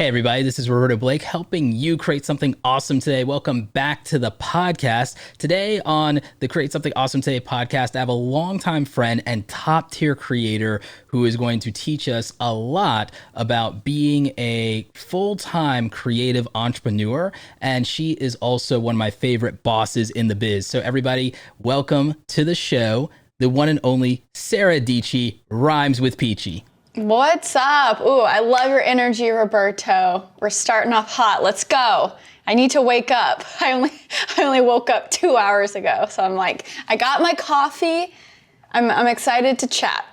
Hey everybody, this is Roberto Blake helping you create something awesome today. Welcome back to the podcast. Today on the Create Something Awesome Today podcast, I have a longtime friend and top tier creator who is going to teach us a lot about being a full-time creative entrepreneur. And she is also one of my favorite bosses in the biz. So everybody, welcome to the show, the one and only Sara Dietschy, rhymes with Peachy. What's up? Ooh, I love your energy, Roberto. We're starting off hot. Let's go. I need to wake up. I only woke up 2 hours ago, so I'm like, I got my coffee. I'm excited to chat.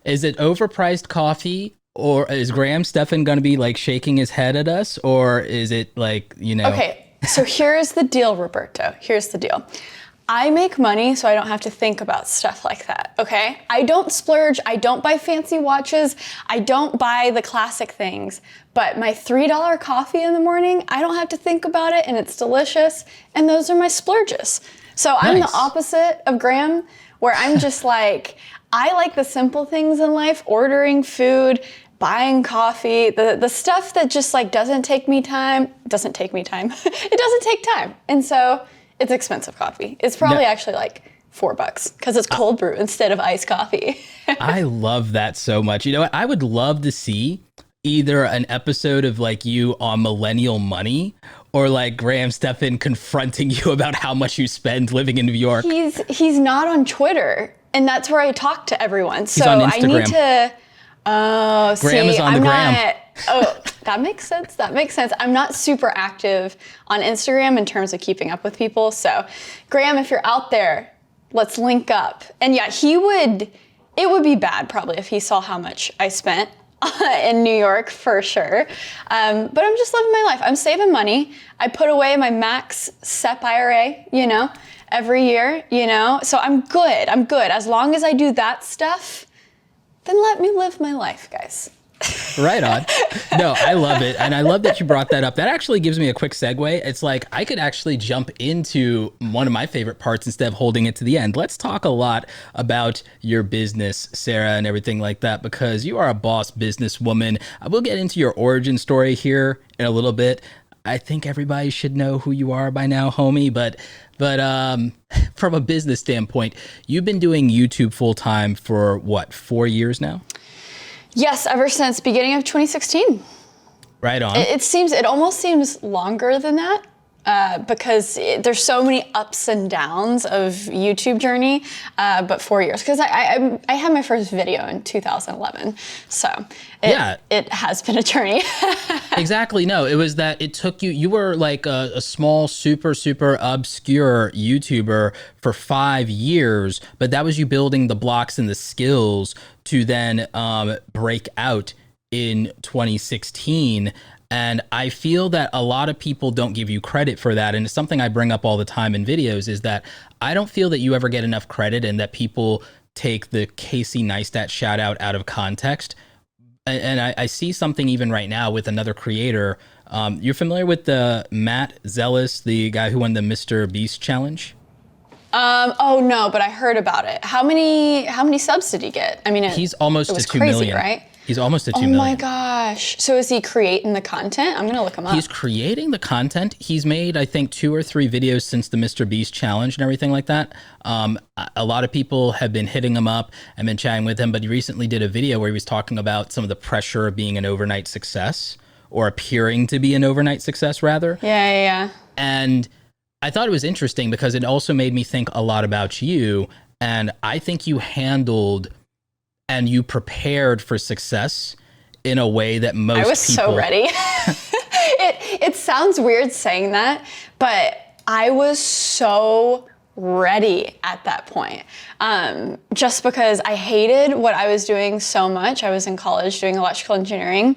Is it overpriced coffee, or is Graham Stephan going to be like shaking his head at us, or is it like, you know? Okay, so here's the deal, Roberto. Here's the deal. I make money so I don't have to think about stuff like that, okay? I don't splurge, I don't buy fancy watches, I don't buy the classic things, but my $3 coffee in the morning, I don't have to think about it and it's delicious, and those are my splurges. So I'm the opposite of Graham, where I'm just like, I like the simple things in life, ordering food, buying coffee, the stuff that just like doesn't take time. It doesn't take time. And so it's expensive coffee. It's probably actually like $4 because it's cold brew instead of iced coffee. I love that so much. You know what? I would love to see either an episode of like you on Millennial Money or like Graham Stephan confronting you about how much you spend living in New York. He's not on Twitter, and that's where I talk to everyone. He's on Instagram. I need to. Oh, Graham is on the gram. That makes sense. I'm not super active on Instagram in terms of keeping up with people. So, Graham, if you're out there, let's link up. And yeah, it would be bad probably if he saw how much I spent in New York for sure. But I'm just living my life. I'm saving money. I put away my max SEP IRA, every year, So I'm good. As long as I do that stuff, then let me live my life, guys. Right on. No, I love it. And I love that you brought that up. That actually gives me a quick segue. It's like I could actually jump into one of my favorite parts instead of holding it to the end. Let's talk a lot about your business, Sara, and everything like that, because you are a boss businesswoman. I will get into your origin story here in a little bit. I think everybody should know who you are by now, homie. But from a business standpoint, you've been doing YouTube full time for what, 4 years now? Yes, ever since beginning of 2016. Right on. It almost seems longer than that because there's so many ups and downs of YouTube journey, but 4 years. Because I had my first video in 2011, so it has been a journey. Exactly. No, it was that it took you were like a small, super obscure YouTuber for 5 years, but that was you building the blocks and the skills to then break out in 2016. And I feel that a lot of people don't give you credit for that. And it's something I bring up all the time in videos is that I don't feel that you ever get enough credit and that people take the Casey Neistat Shout-out out of context. And I see something even right now with another creator. You're familiar with the Matt Zealous, the guy who won the Mr. Beast challenge? Oh no, but I heard about it. How many subs did he get? I mean, he's almost it was to 2 crazy, million. Right? He's almost at 2 million. Oh my gosh. So is he creating the content? I'm going to look him up. He's creating the content. He's made, I think, 2 or 3 videos since the Mr. Beast challenge and everything like that. A lot of people have been hitting him up and been chatting with him, but he recently did a video where he was talking about some of the pressure of being an overnight success, or appearing to be an overnight success, rather. Yeah. And I thought it was interesting because it also made me think a lot about you. And I think you handled and you prepared for success in a way that most people... I was so ready. It sounds weird saying that, but I was so ready at that point. Just because I hated what I was doing so much. I was in college doing electrical engineering.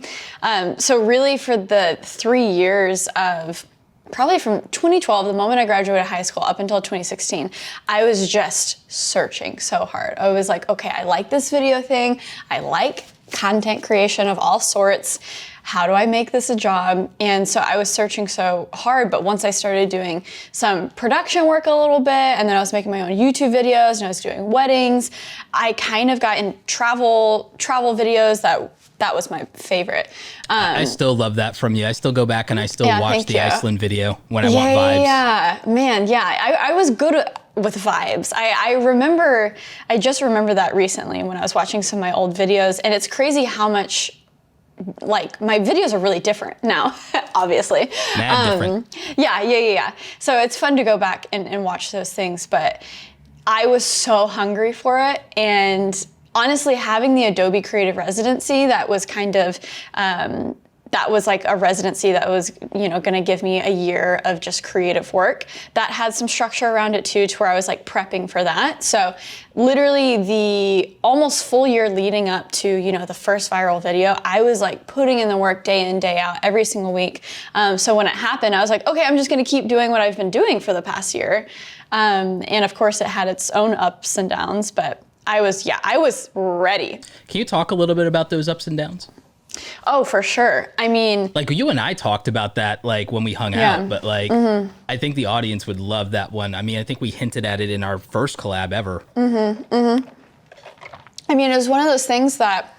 So really for the 3 years of probably from 2012, the moment I graduated high school, up until 2016, I was just searching so hard. I was like, okay, I like this video thing. I like content creation of all sorts. How do I make this a job? And so I was searching so hard, but once I started doing some production work a little bit, and then I was making my own YouTube videos, and I was doing weddings, I kind of got in travel videos that that was my favorite. I still love that from you. I still go back and I still watch the Iceland video when I want vibes. Yeah, man, yeah. I was good with vibes. I just remember that recently when I was watching some of my old videos, and it's crazy how much, like, my videos are really different now, obviously. Mad different. Yeah. So it's fun to go back and watch those things, but I was so hungry for it, and honestly, having the Adobe Creative Residency, that was kind of, that was like a residency that was, gonna give me a year of just creative work. That had some structure around it too, to where I was like prepping for that. So literally the almost full year leading up to, the first viral video, I was like putting in the work day in, day out, every single week. So when it happened, I was like, okay, I'm just gonna keep doing what I've been doing for the past year. And of course it had its own ups and downs, but I was ready. Can you talk a little bit about those ups and downs? Oh, for sure. I mean, like you and I talked about that, like when we hung out, but like, I think the audience would love that one. I mean, I think we hinted at it in our first collab ever. I mean, it was one of those things that,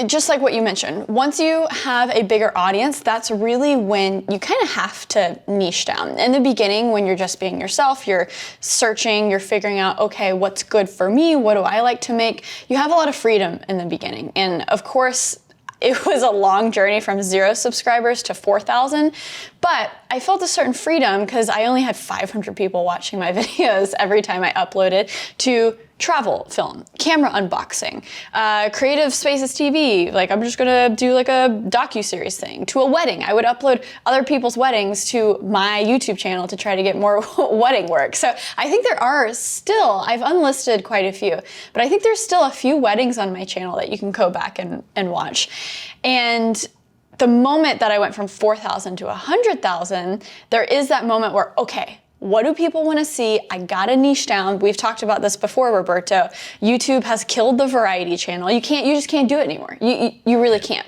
just like what you mentioned, once you have a bigger audience, that's really when you kind of have to niche down. In the beginning, when you're just being yourself, you're searching, you're figuring out, okay, what's good for me? What do I like to make? You have a lot of freedom in the beginning. And of course, it was a long journey from 0 subscribers to 4,000, but I felt a certain freedom because I only had 500 people watching my videos every time I uploaded, to travel film, camera unboxing, creative spaces TV, like I'm just gonna do like a docuseries thing, to a wedding. I would upload other people's weddings to my YouTube channel to try to get more wedding work. So I think there are still, I've unlisted quite a few, but I think there's still a few weddings on my channel that you can go back and watch. And the moment that I went from 4,000 to 100,000, there is that moment where, okay, what do people want to see? I gotta niche down. We've talked about this before, Roberto. YouTube has killed the variety channel. You just can't do it anymore. You really can't.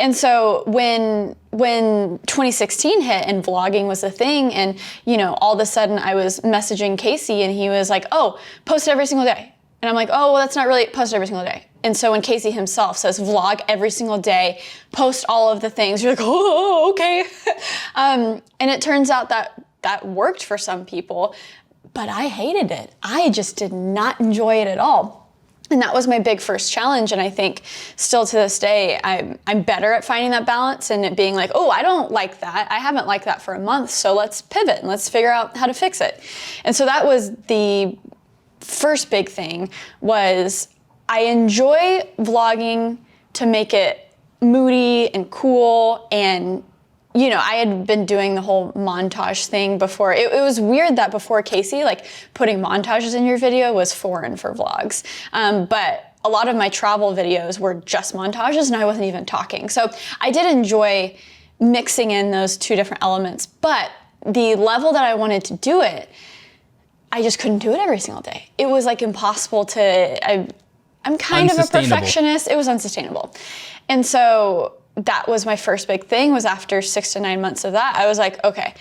And so when 2016 hit and vlogging was a thing, and all of a sudden I was messaging Casey and he was like, oh, post every single day. And I'm like, oh, well, that's not really post every single day. And so when Casey himself says vlog every single day, post all of the things, you're like, oh, okay. And it turns out that worked for some people, but I hated it. I just did not enjoy it at all. And that was my big first challenge. And I think still to this day, I'm better at finding that balance and it being like, oh, I don't like that. I haven't liked that for a month. So let's pivot and let's figure out how to fix it. And so that was the first big thing, was I enjoy vlogging to make it moody and cool, and I had been doing the whole montage thing before. It was weird that before Casey, like putting montages in your video was foreign for vlogs. But a lot of my travel videos were just montages and I wasn't even talking. So I did enjoy mixing in those two different elements, but the level that I wanted to do it, I just couldn't do it every single day. It was like impossible to, I'm kind of a perfectionist. It was unsustainable. And so that was my first big thing, was after 6 to 9 months of that, I was like, okay,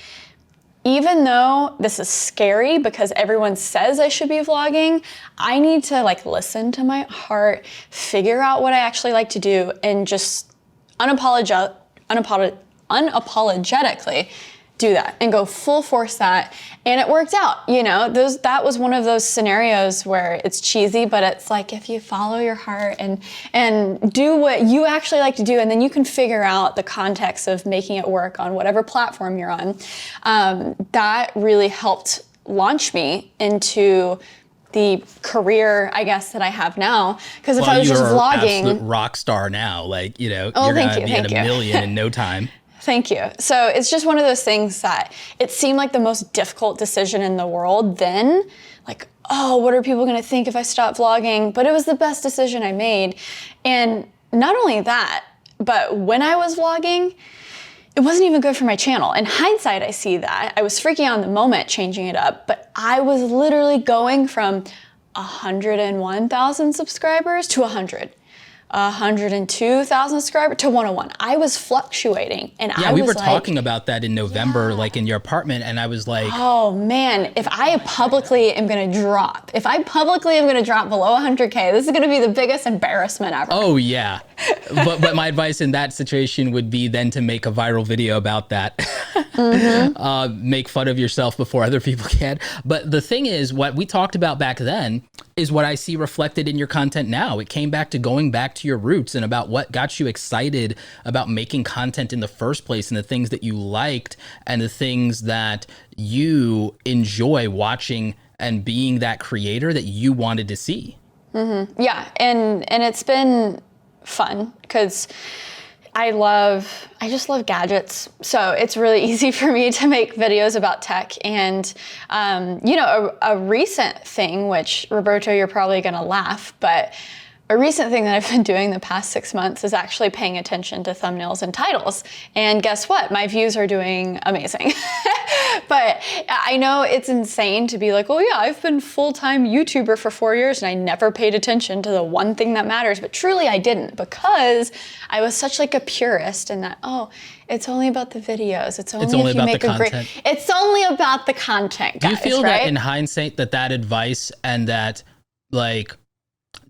even though this is scary because everyone says I should be vlogging, I need to like listen to my heart, figure out what I actually like to do, and just unapologetically do that and go full force that. And it worked out, that was one of those scenarios where it's cheesy, but it's like, if you follow your heart and do what you actually like to do, and then you can figure out the context of making it work on whatever platform you're on. That really helped launch me into the career, I guess, that I have now. Because if I was just vlogging, absolute rock star now, like, you're thank gonna you, be at a million in no time. Thank you. So it's just one of those things that it seemed like the most difficult decision in the world then. Like, oh, what are people gonna think if I stop vlogging? But it was the best decision I made. And not only that, but when I was vlogging, it wasn't even good for my channel. In hindsight, I see that. I was freaking out in the moment changing it up, but I was literally going from 101,000 subscribers to 100. 102,000 subscribers to 101. I was fluctuating, and Yeah, I we was were like, talking about that in November, like in your apartment, and I was like, oh man, if I publicly am gonna drop below 100K, this is gonna be the biggest embarrassment ever. oh yeah. But my advice in that situation would be then to make a viral video about that. Make fun of yourself before other people can. But the thing is, what we talked about back then is what I see reflected in your content now. It came back to going back to your roots and about what got you excited about making content in the first place, and the things that you liked and the things that you enjoy watching and being that creator that you wanted to see. Yeah, and it's been fun because I just love gadgets. So it's really easy for me to make videos about tech. And, a recent thing, which Roberto, you're probably going to laugh, but a recent thing that I've been doing the past 6 months is actually paying attention to thumbnails and titles. And guess what? My views are doing amazing. But I know it's insane to be like, oh yeah, I've been full-time YouTuber for 4 years and I never paid attention to the one thing that matters. But truly I didn't, because I was such like a purist in that, oh, it's only about the videos. It's only if you make a great, it's only about the content, guys. Do you feel right? that in hindsight that advice and that, like,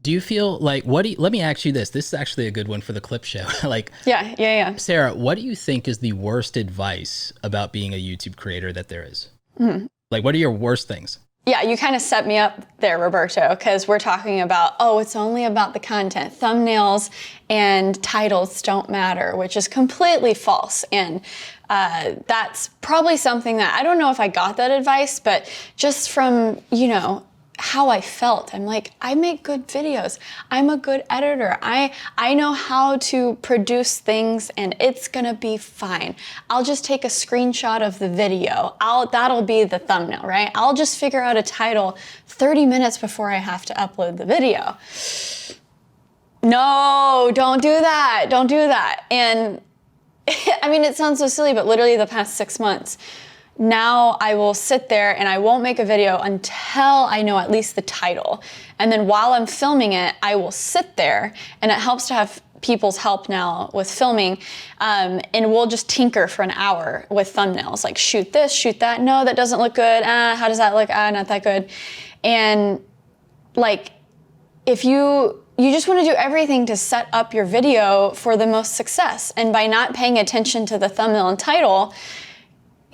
do you feel like, let me ask you this. This is actually a good one for the clip show. Yeah. Sarah, what do you think is the worst advice about being a YouTube creator that there is? Like, what are your worst things? Yeah, you kind of set me up there, Roberto, because we're talking about, oh, it's only about the content. Thumbnails and titles don't matter, which is completely false. And that's probably something that, I don't know if I got that advice, but just from, how I felt. I'm like, I make good videos. I'm a good editor. I know how to produce things and it's gonna be fine. I'll just take a screenshot of the video. That'll be the thumbnail, right? I'll just figure out a title 30 minutes before I have to upload the video. No, don't do that. Don't do that. And I mean, it sounds so silly, but literally the past 6 months, now I will sit there and I won't make a video until I know at least the title. And then while I'm filming it, I will sit there, and it helps to have people's help now with filming, and we'll just tinker for an hour with thumbnails, like shoot this, shoot that, no, that doesn't look good, how does that look, not that good. And like, if you just want to do everything to set up your video for the most success, and by not paying attention to the thumbnail and title,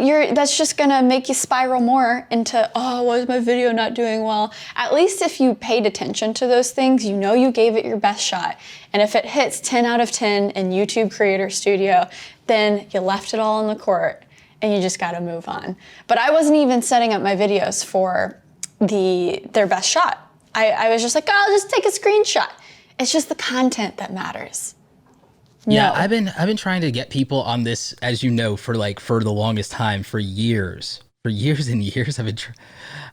that's just gonna make you spiral more into, oh, why is my video not doing well? At least if you paid attention to those things, you gave it your best shot. And if it hits 10 out of 10 in YouTube Creator Studio, then you left it all on the court and you just gotta move on. But I wasn't even setting up my videos for their best shot. I was just like, oh, I'll just take a screenshot. It's just the content that matters. Yeah, No. I've been trying to get people on this, as you know, for the longest time, for years and years.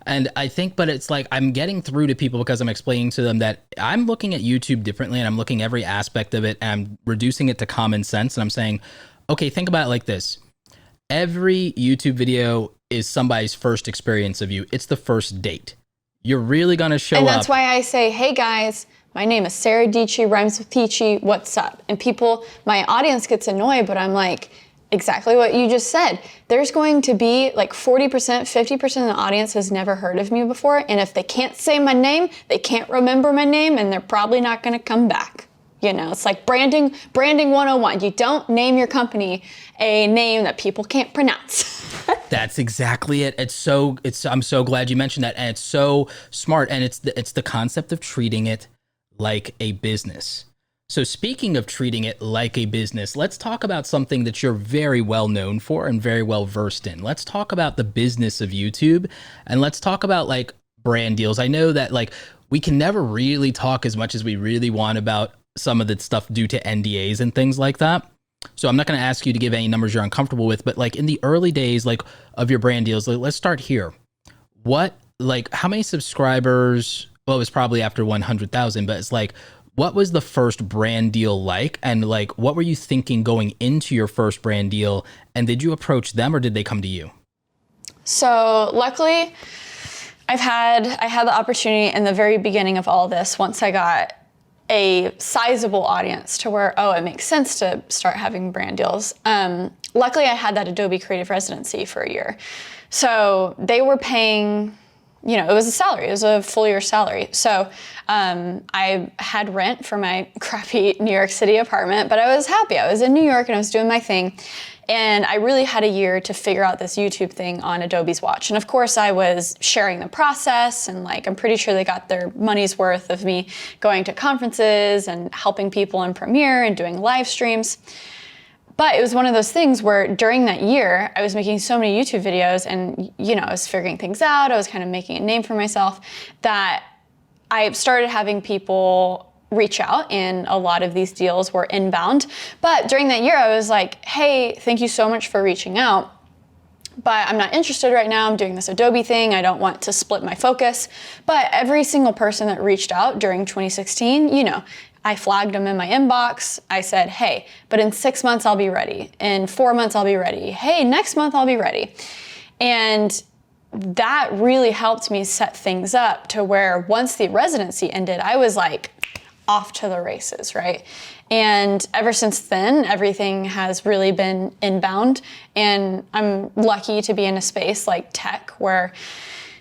And I think, but it's like I'm getting through to people because I'm explaining to them that I'm looking at YouTube differently, and I'm looking every aspect of it, and I'm reducing it to common sense. And I'm saying, okay, think about it like this: every YouTube video is somebody's first experience of you. It's the first date. You're really gonna show up. And that's why I say, hey guys, my name is Sara Dietschy, rhymes with peachy, what's up? And my audience gets annoyed, but I'm like, exactly what you just said. There's going to be like 40%, 50% of the audience has never heard of me before. And if they can't say my name, they can't remember my name, and they're probably not gonna come back. It's like branding 101. You don't name your company a name that people can't pronounce. That's exactly it. I'm so glad you mentioned that. And it's so smart. And it's the concept of treating it like a business. So speaking of treating it like a business, let's talk about something that you're very well known for and very well versed in. Let's talk about the business of YouTube, and let's talk about like brand deals. I know that like we can never really talk as much as we really want about some of the stuff due to NDAs and things like that. So I'm not going to ask you to give any numbers you're uncomfortable with, but like in the early days, like of your brand deals, like, let's start here. How many subscribers? Well, it was probably after 100,000, but it's like, what was the first brand deal like? And like, what were you thinking going into your first brand deal? And did you approach them or did they come to you? So luckily I had the opportunity in the very beginning of all this, once I got a sizable audience to where, oh, it makes sense to start having brand deals. Luckily, I had that Adobe Creative Residency for a year. So they were paying, you know, it was a salary, it was a full year salary. So I had rent for my crappy New York City apartment, but I was happy. I was in New York and I was doing my thing. And I really had a year to figure out this YouTube thing on Adobe's watch. And of course I was sharing the process, and like, I'm pretty sure they got their money's worth of me going to conferences and helping people in Premiere and doing live streams. But it was one of those things where during that year, I was making so many YouTube videos and, you know, I was figuring things out. I was kind of making a name for myself that I started having people reach out, and a lot of these deals were inbound. But during that year, I was like, hey, thank you so much for reaching out, but I'm not interested right now. I'm doing this Adobe thing. I don't want to split my focus. But every single person that reached out during 2016, you know, I flagged them in my inbox. I said, hey, but in 6 months, I'll be ready. In 4 months, I'll be ready. Hey, next month, I'll be ready. And that really helped me set things up to where once the residency ended, I was like off to the races, right? And ever since then, everything has really been inbound. And I'm lucky to be in a space like tech where,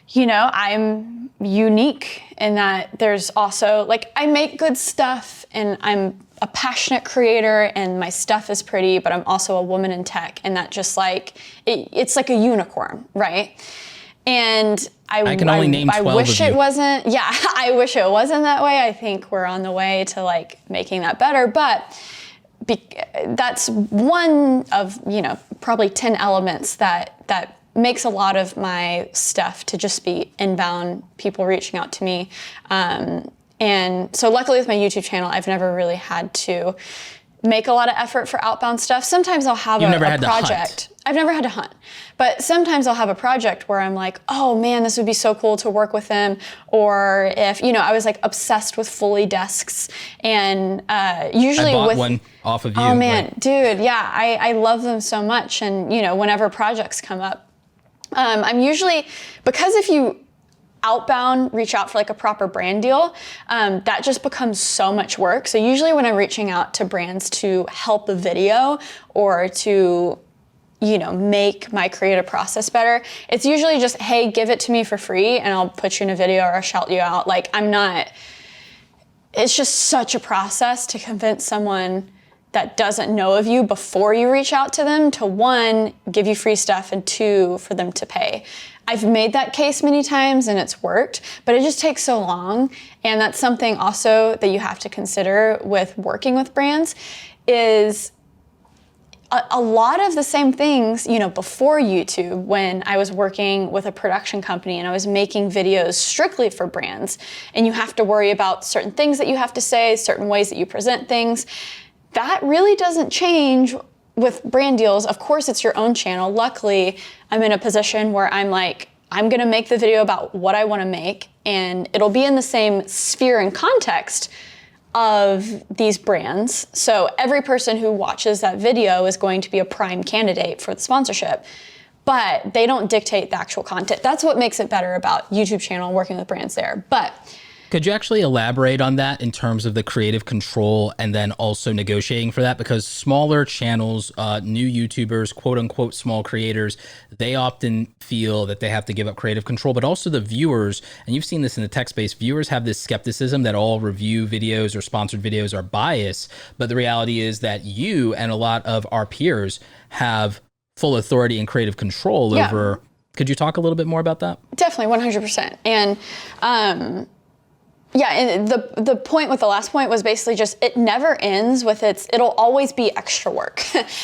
you know, I'm unique in that there's also, like, I make good stuff and I'm a passionate creator and my stuff is pretty, but I'm also a woman in tech, and that just like, it's like a unicorn, right? And I can only name 12 I wish of it you. wasn't, yeah, I wish it wasn't that way. I think we're on the way to like making that better, but that's one of, you know, probably 10 elements that makes a lot of my stuff to just be inbound, people reaching out to me. And so luckily with my YouTube channel, I've never really had to make a lot of effort for outbound stuff. Sometimes I'll have a project. I've never had to hunt, but sometimes I'll have a project where I'm like, oh man, this would be so cool to work with them. Or if, you know, I was like obsessed with Fully desks, and usually I bought one off of you. Oh man, like, dude, yeah, I love them so much. And you know, whenever projects come up, I'm usually, because if you outbound reach out for like a proper brand deal, that just becomes so much work. So usually when I'm reaching out to brands to help a video or to, you know, make my creative process better, it's usually just, hey, give it to me for free and I'll put you in a video or I'll shout you out. Like, it's just such a process to convince someone that doesn't know of you before you reach out to them to, one, give you free stuff, and two, for them to pay. I've made that case many times and it's worked, but it just takes so long. And that's something also that you have to consider with working with brands is a lot of the same things, you know, before YouTube, when I was working with a production company and I was making videos strictly for brands, and you have to worry about certain things that you have to say, certain ways that you present things. That really doesn't change with brand deals. Of course, it's your own channel. Luckily, I'm in a position where I'm like, I'm gonna make the video about what I wanna make, and it'll be in the same sphere and context of these brands. So every person who watches that video is going to be a prime candidate for the sponsorship, but they don't dictate the actual content. That's what makes it better about YouTube channel, working with brands there. But could you actually elaborate on that in terms of the creative control and then also negotiating for that? Because smaller channels, new YouTubers, quote unquote, small creators, they often feel that they have to give up creative control, but also the viewers, and you've seen this in the tech space, viewers have this skepticism that all review videos or sponsored videos are biased. But the reality is that you and a lot of our peers have full authority and creative control over. Could you talk a little bit more about that? Definitely, 100%. And, yeah, and the point with the last point was basically just, it never ends with it'll always be extra work.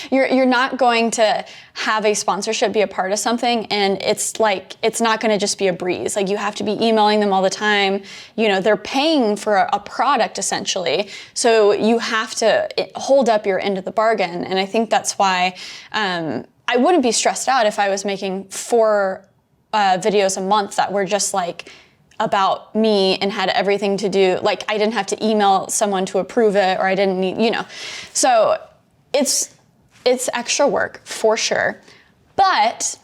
You're not going to have a sponsorship be a part of something and it's like, it's not gonna just be a breeze. Like, you have to be emailing them all the time. You know, they're paying for a product essentially. So you have to hold up your end of the bargain. And I think that's why I wouldn't be stressed out if I was making 4 videos a month that were just like, about me and had everything to do, like I didn't have to email someone to approve it, or I didn't need, you know. So it's extra work for sure, but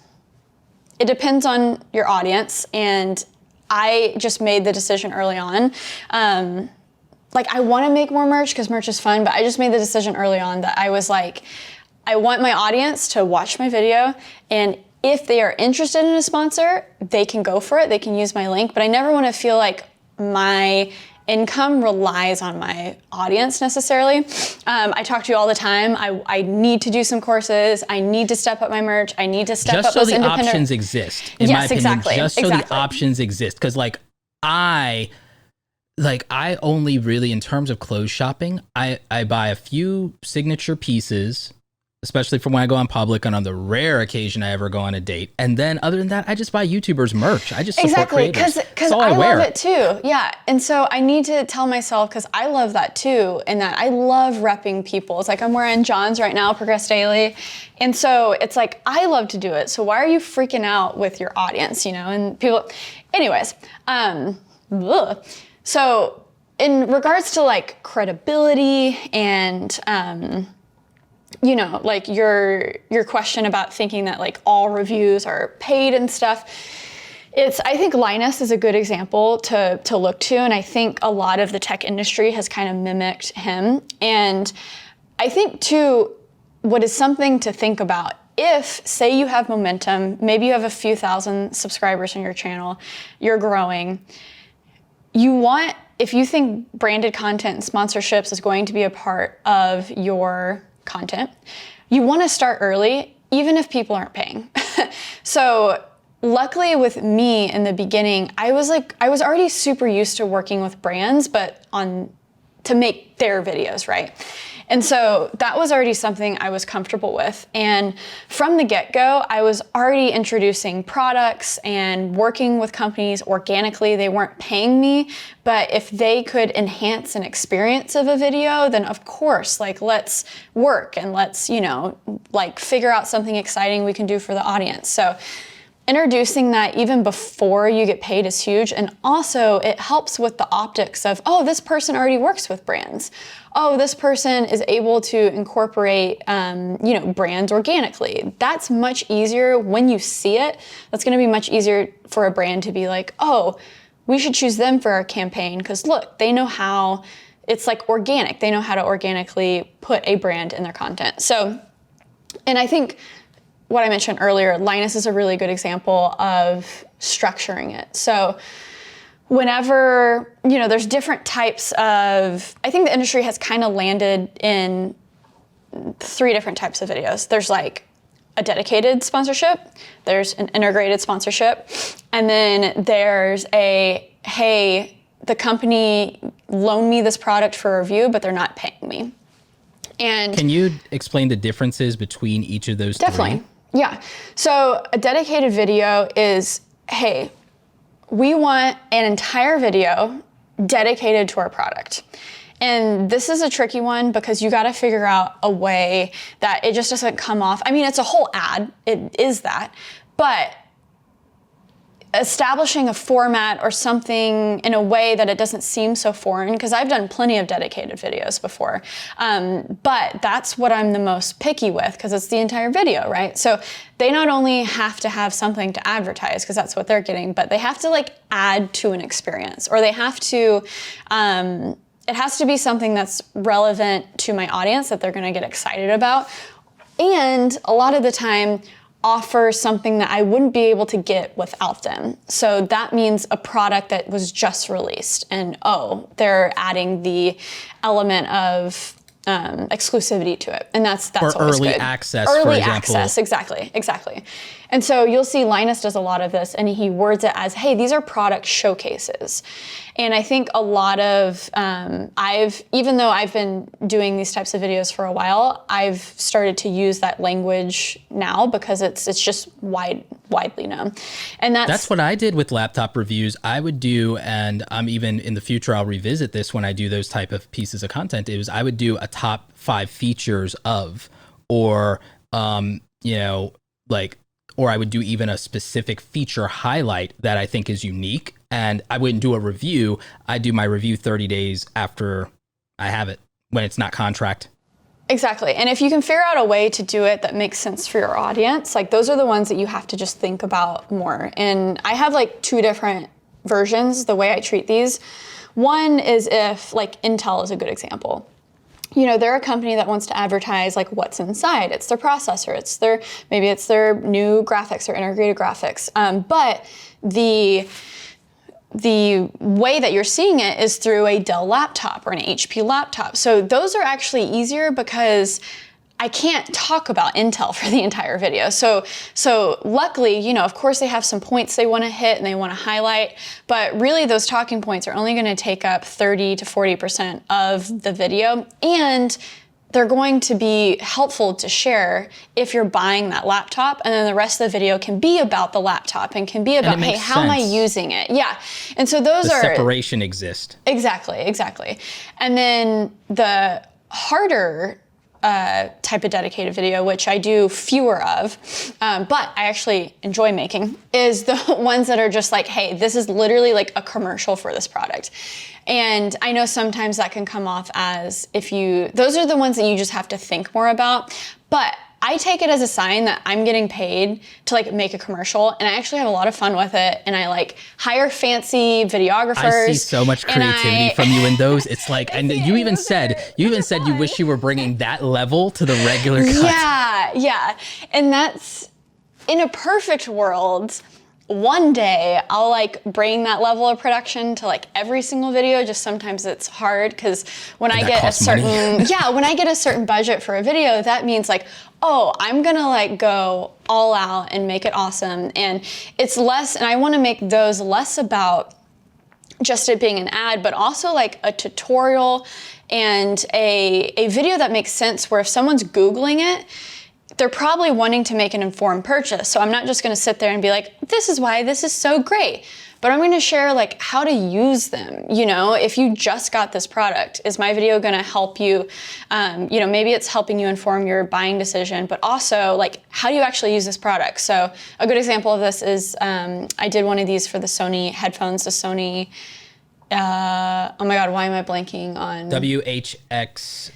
it depends on your audience. And I just made the decision early on. like, I want to make more merch because merch is fun, but I just made the decision early on that I was like, I want my audience to watch my video, and if they are interested in a sponsor, they can go for it. They can use my link, but I never want to feel like my income relies on my audience necessarily. I talk to you all the time. I need to do some courses. I need to step up my merch. I need to step up those independent. Just so the options exist, in my opinion. Exactly. Just so the options exist. Because like I only really, in terms of clothes shopping, I buy a few signature pieces, especially for when I go on public and on the rare occasion I ever go on a date. And then other than that, I just buy YouTubers merch. I just support creators. Because I love it too. Yeah. And so I need to tell myself, because I love that too, and that I love repping people. It's like I'm wearing John's right now, Progress Daily. And so it's like, I love to do it. So why are you freaking out with your audience, you know? And people, anyways, so in regards to like credibility and, you know, like your question about thinking that like all reviews are paid and stuff, I think Linus is a good example to look to, and I think a lot of the tech industry has kind of mimicked him. And I think too, what is something to think about, if say you have momentum, maybe you have a few thousand subscribers on your channel, you're growing, if you think branded content and sponsorships is going to be a part of your content, you want to start early, even if people aren't paying. So luckily with me in the beginning, I was already super used to working with brands, but to make their videos, right? And so that was already something I was comfortable with. And from the get-go, I was already introducing products and working with companies organically. They weren't paying me, but if they could enhance an experience of a video, then of course, like, let's work and let's, you know, like figure out something exciting we can do for the audience. So introducing that even before you get paid is huge. And also it helps with the optics of, oh, this person already works with brands. Oh, this person is able to incorporate, you know, brands organically. That's much easier when you see it. That's going to be much easier for a brand to be like, oh, we should choose them for our campaign because look, they know how it's like organic. They know how to organically put a brand in their content. So, and I think what I mentioned earlier, Linus is a really good example of structuring it. So whenever, you know, there's different types of, I think the industry has kind of landed in 3 different types of videos. There's like a dedicated sponsorship, there's an integrated sponsorship, and then there's hey, the company loaned me this product for review, but they're not paying me. And can you explain the differences between each of those definitely. 3? Yeah. So a dedicated video is, hey, we want an entire video dedicated to our product. And this is a tricky one because you got to figure out a way that it just doesn't come off. I mean, it's a whole ad. It is that. But establishing a format or something in a way that it doesn't seem so foreign, because I've done plenty of dedicated videos before, but that's what I'm the most picky with because it's the entire video, right? So they not only have to have something to advertise because that's what they're getting, but they have to like add to an experience, or they have to, it has to be something that's relevant to my audience that they're going to get excited about. And a lot of the time, offer something that I wouldn't be able to get without them. So that means a product that was just released, and they're adding the element of exclusivity to it, and that's or always early good. access, early for example. access, exactly. And so you'll see Linus does a lot of this, and he words it as, hey, these are product showcases. And I think a lot of, even though I've been doing these types of videos for a while, I've started to use that language now because it's just widely known. And that's what I did with laptop reviews. I would do, and I'm even in the future, I'll revisit this when I do those type of pieces of content, is I would do a top 5 features of, or, or I would do even a specific feature highlight that I think is unique. And I wouldn't do a review. I do my review 30 days after I have it, when it's not contract. Exactly. And if you can figure out a way to do it that makes sense for your audience, like those are the ones that you have to just think about more. And I have like 2 different versions, the way I treat these. One is if like Intel is a good example. They're a company that wants to advertise like what's inside. It's their processor. Maybe it's their new graphics or integrated graphics. But the way that you're seeing it is through a Dell laptop or an HP laptop. So those are actually easier because I can't talk about Intel for the entire video. So luckily, of course they have some points they want to hit and they want to highlight, but really those talking points are only going to take up 30 to 40% of the video, and they're going to be helpful to share if you're buying that laptop, and then the rest of the video can be about the laptop and can be about, hey, how am I using it? Yeah. And so those are... separation exists. Exactly. And then the harder type of dedicated video, which I do fewer of, but I actually enjoy making, is the ones that are just like, hey, this is literally like a commercial for this product. And I know sometimes that can come off as those are the ones that you just have to think more about, but I take it as a sign that I'm getting paid to like make a commercial, and I actually have a lot of fun with it. And I like hire fancy videographers. I see so much creativity from you in those. It's like, and you even said you wish you were bringing that level to the regular cut. Yeah. And that's, in a perfect world, one day I'll like bring that level of production to like every single video. Just sometimes it's hard because when I get a certain budget for a video, that means like, oh, I'm gonna like go all out and make it awesome. And it's less, and I want to make those less about just it being an ad, but also like a tutorial and a video that makes sense, where if someone's Googling it, they're probably wanting to make an informed purchase. So I'm not just gonna sit there and be like, this is why this is so great, but I'm gonna share like how to use them. If you just got this product, is my video gonna help you? Maybe it's helping you inform your buying decision, but also like, how do you actually use this product? So a good example of this is, I did one of these for the Sony headphones, the Sony, oh my God, why am I blanking on? WHMX.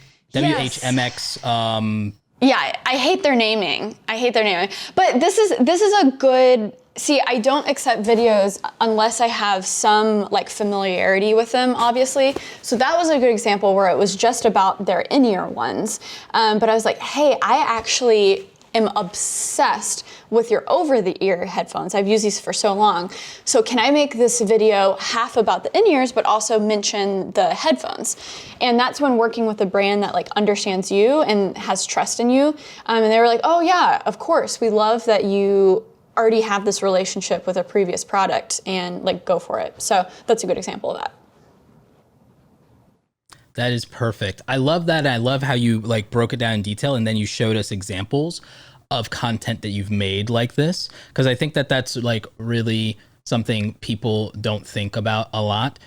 Yeah, I hate their naming. But this is a good, see, I don't accept videos unless I have some like familiarity with them, obviously. So that was a good example where it was just about their in-ear ones. But I was like, hey, I actually am obsessed with your over-the-ear headphones. I've used these for so long. So can I make this video half about the in-ears, but also mention the headphones? And that's when working with a brand that like understands you and has trust in you. And they were like, oh yeah, of course. We love that you already have this relationship with a previous product, and like, go for it. So that's a good example of that. That is perfect. I love that. I love how you like broke it down in detail, and then you showed us examples of content that you've made like this, because I think that that's like really something people don't think about a lot.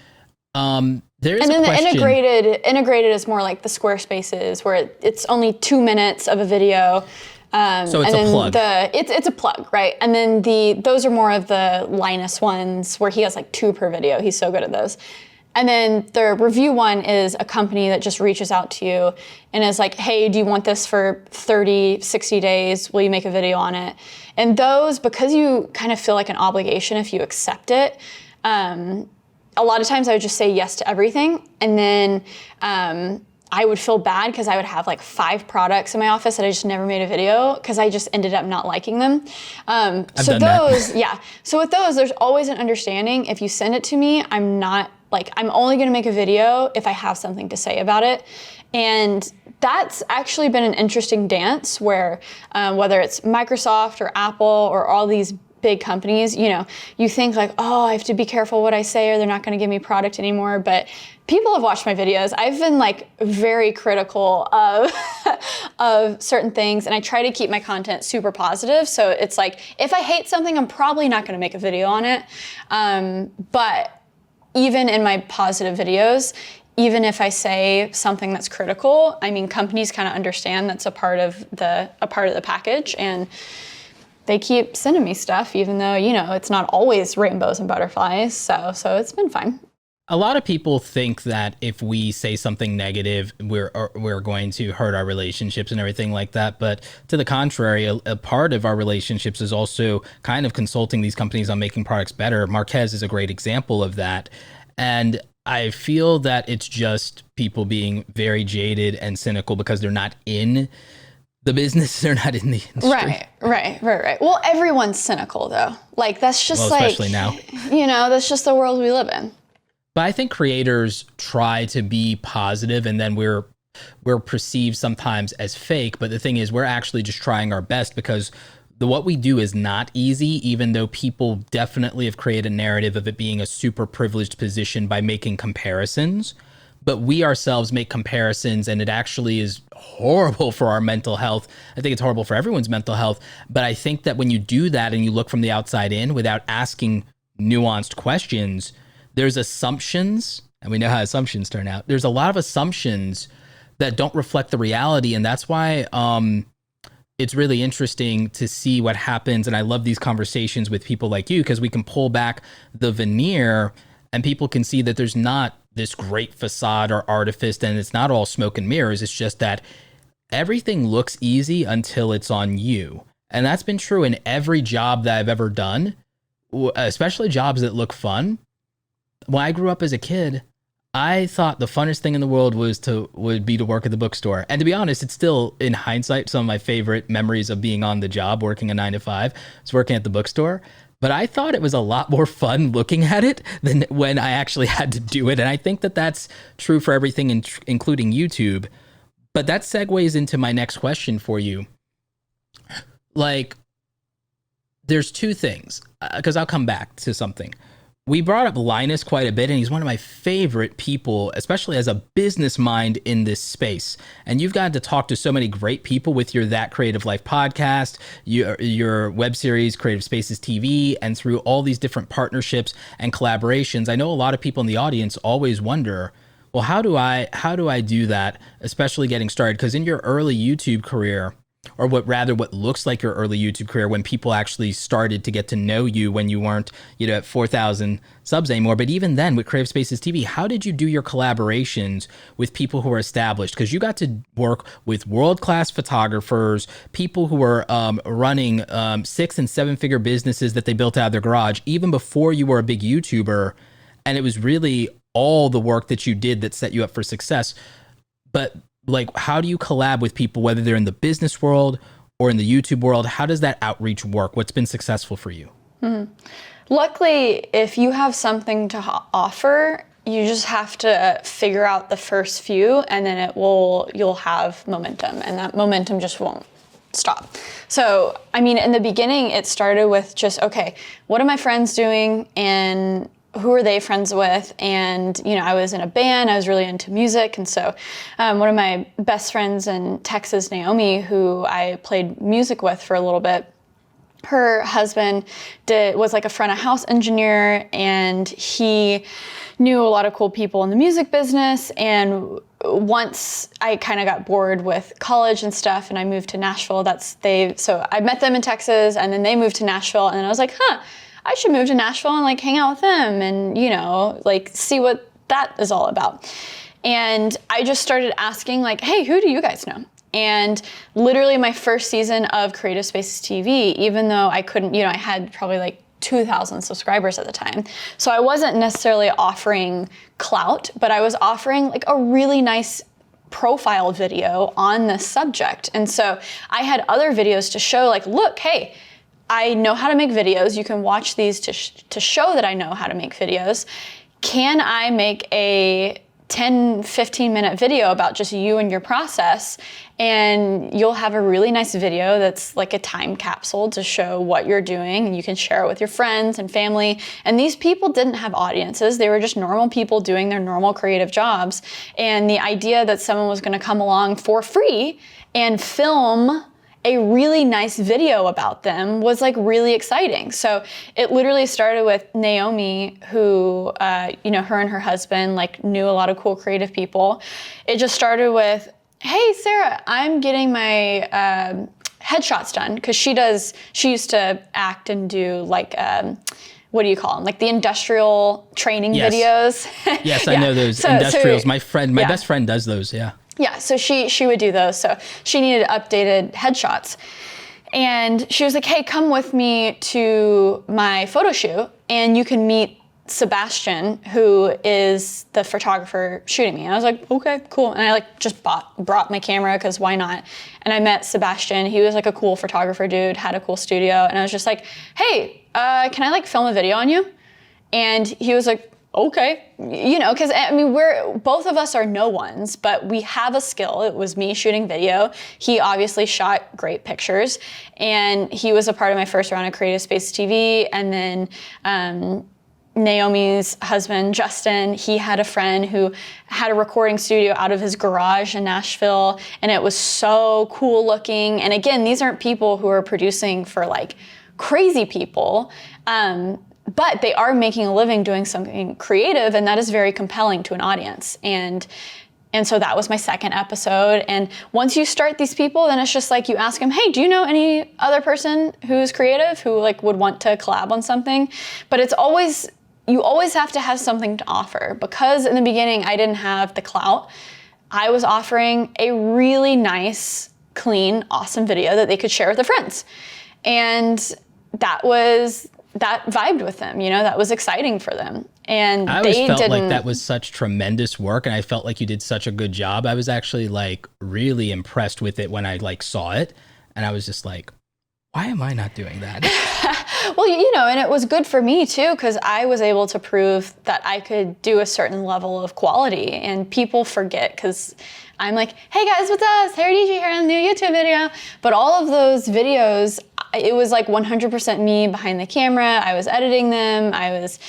There's and then a question. the integrated is more like the Squarespaces, where it's only 2 minutes of a video. So it's a plug. It's a plug, right? And then those are more of the Linus ones where he has like 2 per video. He's so good at those. And then the review one is a company that just reaches out to you and is like, hey, do you want this for 30, 60 days? Will you make a video on it? And those, because you kind of feel like an obligation if you accept it, a lot of times I would just say yes to everything. And then I would feel bad because I would have like 5 products in my office that I just never made a video because I just ended up not liking them. So with those, there's always an understanding. If you send it to me, I'm only gonna make a video if I have something to say about it. And that's actually been an interesting dance where whether it's Microsoft or Apple or all these big companies, you think like, oh, I have to be careful what I say or they're not gonna give me product anymore. But people have watched my videos. I've been like very critical of of certain things, and I try to keep my content super positive. So it's like, if I hate something, I'm probably not gonna make a video on it. But even in my positive videos, even if I say something that's critical, I mean, companies kind of understand that's a part of the package, and they keep sending me stuff, even though, it's not always rainbows and butterflies. So it's been fine. A lot of people think that if we say something negative, we're going to hurt our relationships and everything like that. But to the contrary, a part of our relationships is also kind of consulting these companies on making products better. Marquez is a great example of that. And I feel that it's just people being very jaded and cynical because they're not in the business, they're not in the industry. Right. Well, everyone's cynical though. Like that's just especially now. That's just the world we live in. But I think creators try to be positive, and then we're perceived sometimes as fake. But the thing is, we're actually just trying our best, because what we do is not easy, even though people definitely have created a narrative of it being a super privileged position by making comparisons. But we ourselves make comparisons, and it actually is horrible for our mental health. I think it's horrible for everyone's mental health. But I think that when you do that and you look from the outside in without asking nuanced questions, there's assumptions, and we know how assumptions turn out. There's a lot of assumptions that don't reflect the reality. And that's why it's really interesting to see what happens. And I love these conversations with people like you, because we can pull back the veneer and people can see that there's not this great facade or artifice, and it's not all smoke and mirrors. It's just that everything looks easy until it's on you. And that's been true in every job that I've ever done, especially jobs that look fun. When I grew up as a kid, I thought the funnest thing in the world would be to work at the bookstore. And to be honest, it's still, in hindsight, some of my favorite memories of being on the job, working a 9 to 5, was working at the bookstore. But I thought it was a lot more fun looking at it than when I actually had to do it. And I think that that's true for everything, including YouTube. But that segues into my next question for you. Like, there's two things, because I'll come back to something. We brought up Linus quite a bit, and he's one of my favorite people, especially as a business mind in this space. And you've gotten to talk to so many great people with your That Creative Life podcast, your web series, Creative Spaces TV, and through all these different partnerships and collaborations. I know a lot of people in the audience always wonder, well, how do I do that, especially getting started? Because in your early YouTube career, or what looks like your early YouTube career, when people actually started to get to know you when you weren't, at 4,000 subs anymore. But even then, with Creative Spaces TV, how did you do your collaborations with people who are established? Because you got to work with world-class photographers, people who were running 6- and 7-figure businesses that they built out of their garage, even before you were a big YouTuber. And it was really all the work that you did that set you up for success. But like, how do you collab with people, whether they're in the business world or in the YouTube world? How does that outreach work? What's been successful for you? Mm-hmm. Luckily, if you have something to offer, you just have to figure out the first few, and then you'll have momentum, and that momentum just won't stop. So, I mean, in the beginning, it started with just, okay, what are my friends doing, and who are they friends with? And, I was in a band, I was really into music. And so one of my best friends in Texas, Naomi, who I played music with for a little bit, her husband was like a front of house engineer, and he knew a lot of cool people in the music business. And once I kind of got bored with college and stuff, and I moved to Nashville, so I met them in Texas, and then they moved to Nashville, and then I was like, I should move to Nashville and like hang out with them and, see what that is all about. And I just started asking like, hey, who do you guys know? And literally my first season of Creative Spaces TV, even though I couldn't, I had probably like 2,000 subscribers at the time. So I wasn't necessarily offering clout, but I was offering like a really nice profile video on this subject. And so I had other videos to show like, look, hey, I know how to make videos. You can watch these to show that I know how to make videos. Can I make a 10, 15-minute video about just you and your process? And you'll have a really nice video that's like a time capsule to show what you're doing, and you can share it with your friends and family. And these people didn't have audiences. They were just normal people doing their normal creative jobs. And the idea that someone was going to come along for free and film a really nice video about them was like really exciting. So it literally started with Naomi, who, her and her husband like knew a lot of cool creative people. It just started with, hey, Sarah, I'm getting my headshots done, because she used to act and do like, what do you call them? Like the industrial training videos. Yes, I know those industrials. My best friend does those, yeah. Yeah, so she would do those. So she needed updated headshots. And she was like, hey, come with me to my photo shoot and you can meet Sebastian, who is the photographer shooting me. And I was like, okay, cool. And I like just brought my camera because why not? And I met Sebastian. He was like a cool photographer dude, had a cool studio. And I was just like, hey, can I like film a video on you? And he was like, okay, you know, because I mean, both of us are no ones, but we have a skill. It was me shooting video. He obviously shot great pictures, and he was a part of my first round of Creative Space TV. And then Naomi's husband, Justin, he had a friend who had a recording studio out of his garage in Nashville, and it was so cool looking. And again, these aren't people who are producing for like crazy people. But they are making a living doing something creative, and that is very compelling to an audience. And so that was my second episode. And once you start these people, then it's just like you ask them, hey, do you know any other person who's creative who like would want to collab on something? But you always have to have something to offer, because in the beginning I didn't have the clout. I was offering a really nice, clean, awesome video that they could share with their friends. And that vibed with them, you know, that was exciting for them. And I always felt like that was such tremendous work, and I felt like you did such a good job. I was actually like really impressed with it when I like saw it, and I was just like, why am I not doing that? Well, you know, and it was good for me too, because I was able to prove that I could do a certain level of quality, and people forget because I'm like, hey guys, what's up? Sara Dietschy here on a new YouTube video. But all of those videos, it was like 100% me behind the camera. I was editing them. I was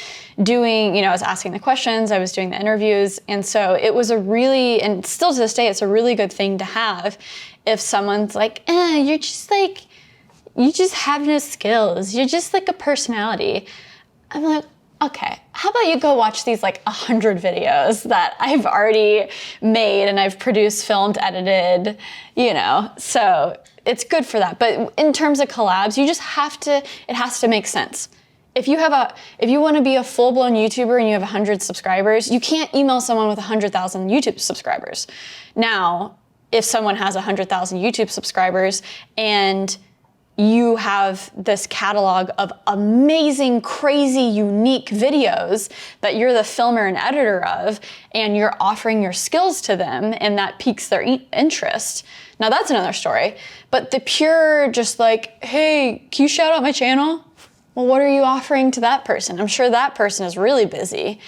doing, you know, I was asking the questions. I was doing the interviews. And so it was and still to this day, it's a really good thing to have if someone's like, you just have no skills. You're just like a personality. I'm like, okay, how about you go watch these like 100 videos that I've already made and I've produced, filmed, edited, you know, so it's good for that. But in terms of collabs, you just it has to make sense. If you want to be a full-blown YouTuber and you have 100 subscribers, you can't email someone with 100,000 YouTube subscribers. Now, if someone has 100,000 YouTube subscribers and you have this catalog of amazing, crazy, unique videos that you're the filmer and editor of, and you're offering your skills to them, and that piques their interest. Now that's another story. But the pure just like, hey, can you shout out my channel? Well, what are you offering to that person? I'm sure that person is really busy.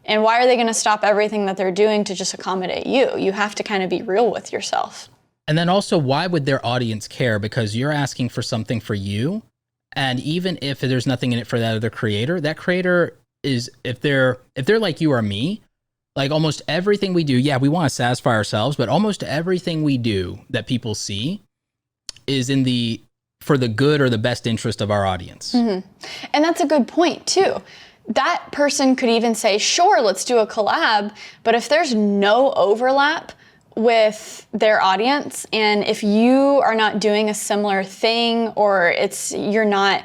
And why are they gonna stop everything that they're doing to just accommodate you? You have to kind of be real with yourself. And then also, why would their audience care? Because you're asking for something for you. And even if there's nothing in it for that other creator, that creator is, if they're like you or me, like almost everything we do, yeah, we want to satisfy ourselves, but almost everything we do that people see is for the good or the best interest of our audience. Mm-hmm. And that's a good point too. That person could even say, sure, let's do a collab. But if there's no overlap with their audience, and if you are not doing a similar thing, or you're not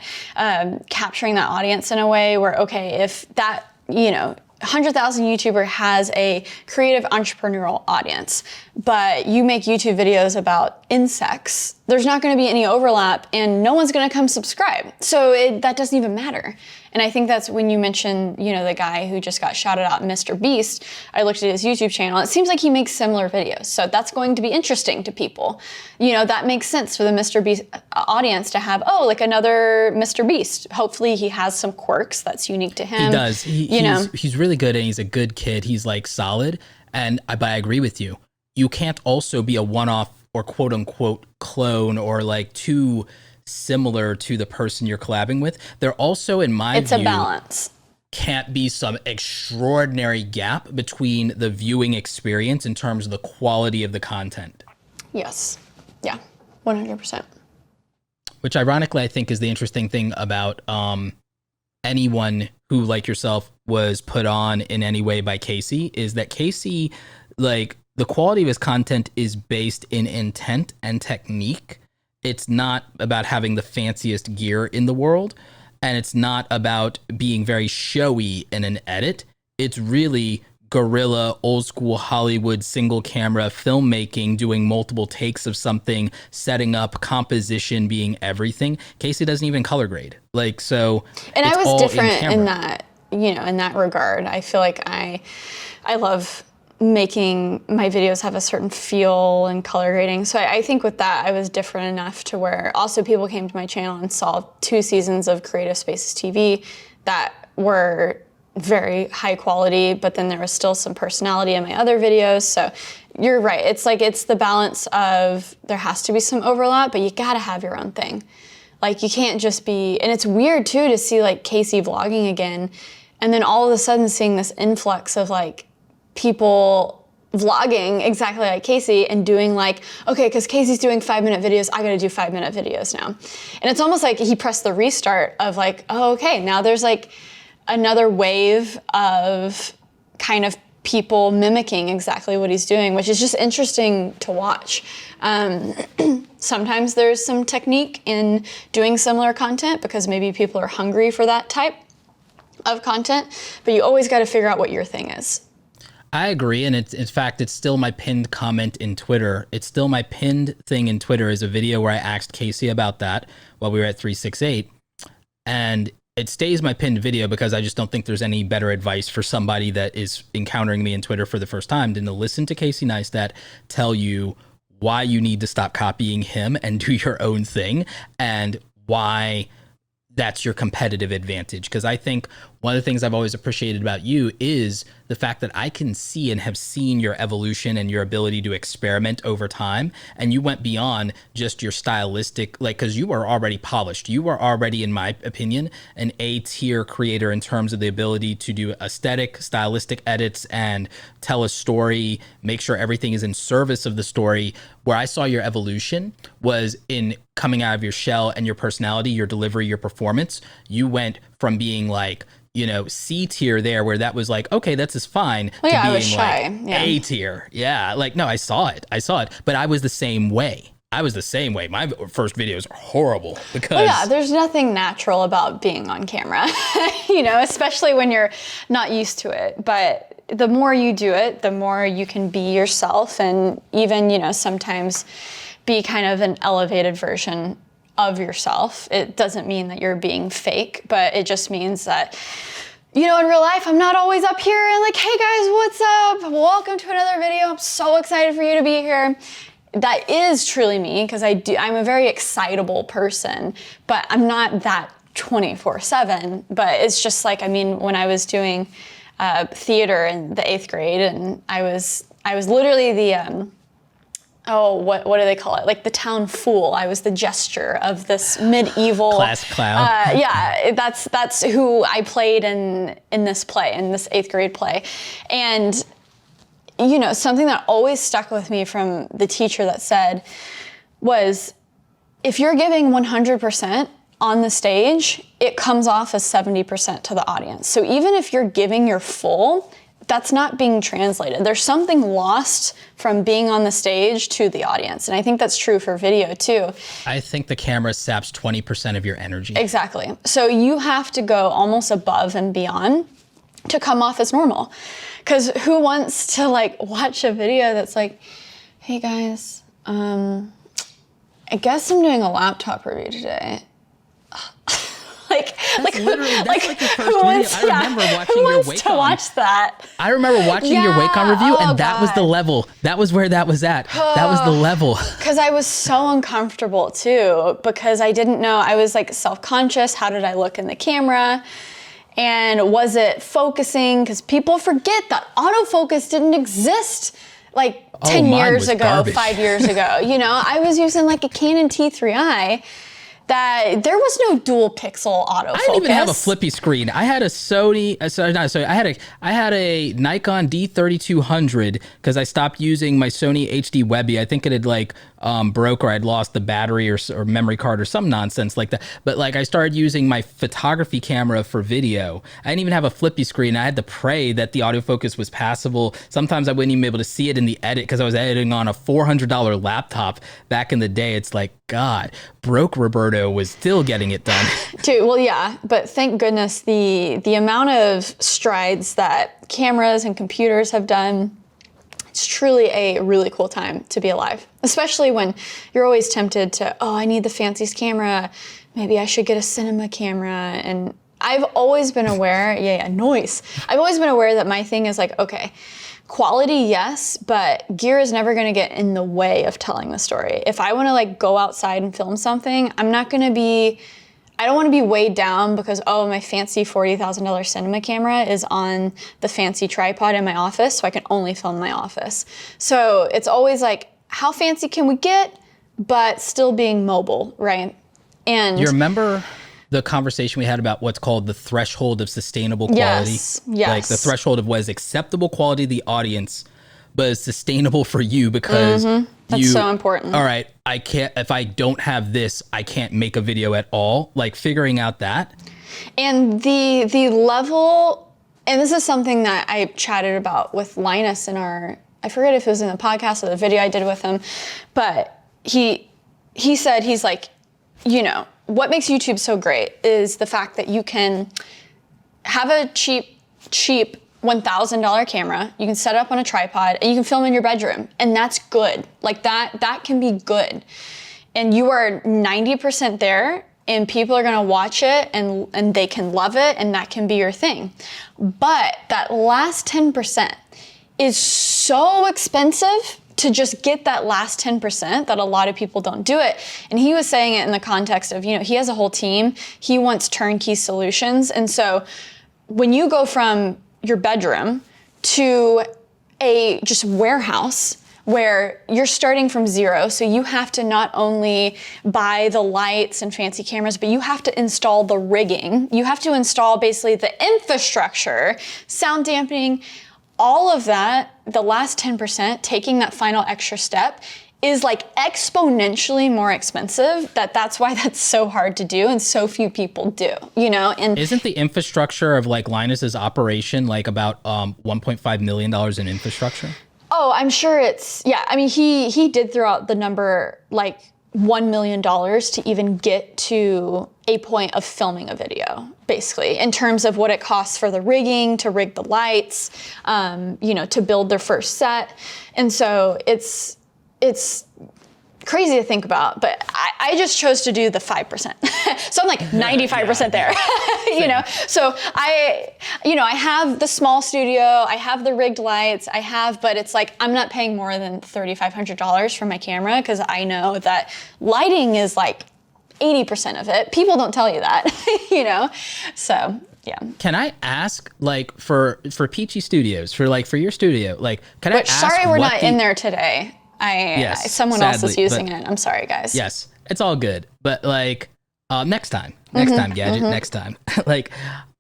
capturing that audience in a way where, okay, if that, you know, 100,000 YouTuber has a creative entrepreneurial audience, but you make YouTube videos about insects, there's not going to be any overlap and no one's going to come subscribe. So that doesn't even matter. And I think that's when you mentioned, you know, the guy who just got shouted out, Mr. Beast. I looked at his YouTube channel. It seems like he makes similar videos. So that's going to be interesting to people. You know, that makes sense for the Mr. Beast audience to have, like another Mr. Beast. Hopefully he has some quirks that's unique to him. He does. He's really good, and he's a good kid. He's like solid. But I agree with you. You can't also be a one-off or quote unquote clone or like too similar to the person you're collabing with. There also, in my view, it's a balance. Can't be some extraordinary gap between the viewing experience in terms of the quality of the content. Yes. Yeah. 100%. Which ironically, I think is the interesting thing about anyone who, like yourself, was put on in any way by Casey, is that Casey, like, the quality of his content is based in intent and technique. It's not about having the fanciest gear in the world, and it's not about being very showy in an edit. It's really guerrilla, old school Hollywood single camera filmmaking, doing multiple takes of something, setting up, composition being everything. Casey doesn't even color grade. Like, so. And I was different in that. in that regard. I feel like I love making my videos have a certain feel and color grading. So I think with that, I was different enough to where also people came to my channel and saw 2 seasons of Creative Spaces TV that were very high quality, but then there was still some personality in my other videos. So you're right. It's like, it's the balance of there has to be some overlap, but you gotta have your own thing. Like you can't just be, and it's weird too to see like Casey vlogging again, and then all of a sudden seeing this influx of like people vlogging exactly like Casey and doing like, okay, because Casey's doing 5-minute videos, I gotta do 5-minute videos now. And it's almost like he pressed the restart of like, oh, okay, now there's like another wave of kind of people mimicking exactly what he's doing, which is just interesting to watch. Sometimes there's some technique in doing similar content because maybe people are hungry for that type of content, but you always got to figure out what your thing is. I agree, and in fact, it's still my pinned comment in Twitter. It's still my pinned thing in Twitter is a video where I asked Casey about that while we were at 368, and it stays my pinned video because I just don't think there's any better advice for somebody that is encountering me in Twitter for the first time than to listen to Casey Neistat tell you why you need to stop copying him and do your own thing, and why that's your competitive advantage. Because I think one of the things I've always appreciated about you is the fact that I can see and have seen your evolution and your ability to experiment over time. And you went beyond just your stylistic, like, because you were already polished. You were already, in my opinion, an A-tier creator in terms of the ability to do aesthetic, stylistic edits and tell a story, make sure everything is in service of the story. Where I saw your evolution was in coming out of your shell and your personality, your delivery, your performance. You went from being like, C tier there, where that was like, okay, that's just fine, well, to yeah, being I was shy. like Yeah. A tier. Yeah. Like, no, I saw it, but I was the same way. My first videos are horrible because Well, yeah, there's nothing natural about being on camera, especially when you're not used to it. But the more you do it, the more you can be yourself, and even, sometimes be kind of an elevated version of yourself. It doesn't mean that you're being fake, but it just means that, in real life, I'm not always up here and like, hey guys, what's up? Welcome to another video. I'm so excited for you to be here. That is truly me, because I'm a very excitable person, but I'm not that 24/7. But it's just like, when I was doing theater in the 8th grade, and I was literally the what do they call it? Like the town fool. I was the gesture of this medieval class clown. Yeah, that's who I played in this play, in this 8th grade play. And something that always stuck with me from the teacher that said was, if you're giving 100% on the stage, it comes off as 70% to the audience. So even if you're giving your full, that's not being translated. There's something lost from being on the stage to the audience. And I think that's true for video too. I think the camera saps 20% of your energy. Exactly. So you have to go almost above and beyond to come off as normal. Because who wants to watch a video that's like, hey guys, I guess I'm doing a laptop review today. That's like your first video. I remember watching your Wacom. To watch that? I remember watching your Wacom review, and that was the level. That was where that was at. That was the level. Because I was so uncomfortable too, because I didn't know. I was self-conscious. How did I look in the camera? And was it focusing? Because people forget that autofocus didn't exist 10 years ago, garbage. 5 years ago. I was using a Canon T3i. That there was no dual pixel autofocus. I didn't even have a flippy screen. I had a I had a Nikon D3200 because I stopped using my Sony HD Webby. I think it had broke, or I'd lost the battery or memory card or some nonsense like that. But I started using my photography camera for video. I didn't even have a flippy screen. I had to pray that the autofocus was passable. Sometimes I wouldn't even be able to see it in the edit because I was editing on a $400 laptop back in the day. It's like, God, broke Roberto was still getting it done. Dude, well, yeah, but thank goodness the amount of strides that cameras and computers have done. It's truly a really cool time to be alive, especially when you're always tempted to, I need the fanciest camera. Maybe I should get a cinema camera. And I've always been aware, noise. I've always been aware that my thing is like, okay, quality, yes, but gear is never going to get in the way of telling the story. If I want to like go outside and film something, I don't want to be weighed down because, oh, my fancy $40,000 cinema camera is on the fancy tripod in my office, so I can only film my office. So it's always like, how fancy can we get, but still being mobile, right? And you remember the conversation we had about what's called the threshold of sustainable quality? Yes. Like the threshold of what is acceptable quality to the audience, but is sustainable for you because that's so important. All right, I can't, if I don't have this, I can't make a video at all. Like figuring out that. And the level, and this is something that I chatted about with Linus in I forget if it was in the podcast or the video I did with him, but he said, he's like, what makes YouTube so great is the fact that you can have a cheap $1,000 camera, you can set it up on a tripod, and you can film in your bedroom, and that's good. Like that can be good. And you are 90% there, and people are gonna watch it, and they can love it, and that can be your thing. But that last 10% is so expensive to just get that last 10% that a lot of people don't do it. And he was saying it in the context of, he has a whole team, he wants turnkey solutions. And so when you go from your bedroom to a just warehouse where you're starting from zero, so you have to not only buy the lights and fancy cameras, but you have to install the rigging. You have to install basically the infrastructure, sound dampening, all of that. The last 10%, taking that final extra step, is like exponentially more expensive. That's why that's so hard to do and so few people do, And isn't the infrastructure of like Linus's operation like about $1.5 million in infrastructure? Oh, I'm sure he did throw out the number like $1 million to even get to a point of filming a video, basically, in terms of what it costs for the rigging, to rig the lights, to build their first set. And so it's crazy to think about, but I just chose to do the 5%. So I'm like 95% there, So I have the small studio, I have the rigged lights, but it's like, I'm not paying more than $3,500 for my camera because I know that lighting is like 80% of it. People don't tell you that, So yeah. Can I ask, like, for Peachy Studios, for your studio, like, can I ask? Sorry, we're not in there today. Someone sadly, else is using it. I'm sorry, guys. Yes, it's all good. But like, next time, Gadget, next time. Like,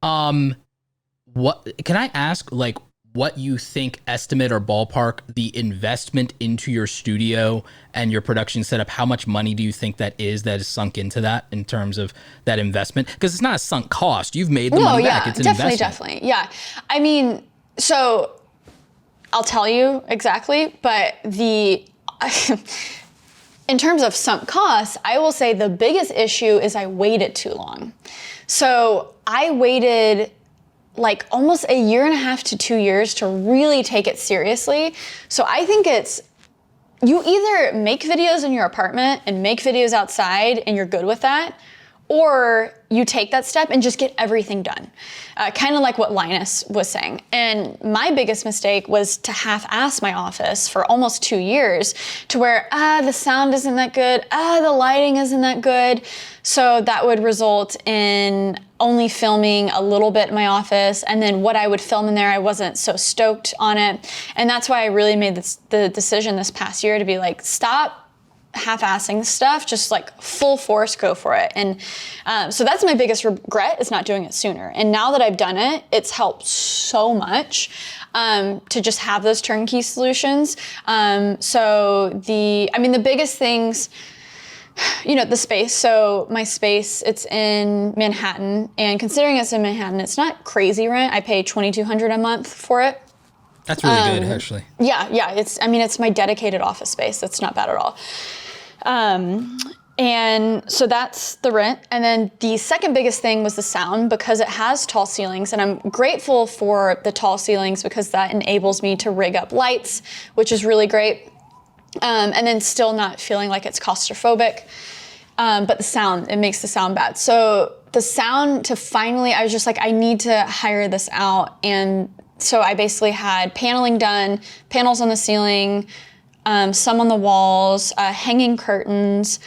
what can I ask? Like, what you think estimate or ballpark the investment into your studio and your production setup? How much money do you think that is sunk into that in terms of that investment? Because it's not a sunk cost. You've made the money back. It's an investment. Definitely. Yeah. I mean, so I'll tell you exactly, but in terms of sunk costs, I will say the biggest issue is I waited too long. So I waited like almost a year and a half to 2 years to really take it seriously. So I think you either make videos in your apartment and make videos outside and you're good with that, or you take that step and just get everything done. Kind of like what Linus was saying. And my biggest mistake was to half-ass my office for almost 2 years to where, the sound isn't that good, the lighting isn't that good. So that would result in only filming a little bit in my office, and then what I would film in there, I wasn't so stoked on it. And that's why I really made the decision this past year to be like, stop half-assing stuff, just like full force, go for it. And so that's my biggest regret, is not doing it sooner. And now that I've done it, it's helped so much to just have those turnkey solutions. So the biggest things, the space. So my space, it's in Manhattan, and considering it's in Manhattan, it's not crazy rent. I pay $2,200 a month for it. That's really good, actually. Yeah. It's my dedicated office space. That's not bad at all. And so that's the rent. And then the second biggest thing was the sound, because it has tall ceilings, and I'm grateful for the tall ceilings because that enables me to rig up lights, which is really great. And then still not feeling like it's claustrophobic. But the sound, it makes the sound bad. So the sound I was just like, I need to hire this out. And so I basically had paneling done, panels on the ceiling, some on the walls, hanging curtains.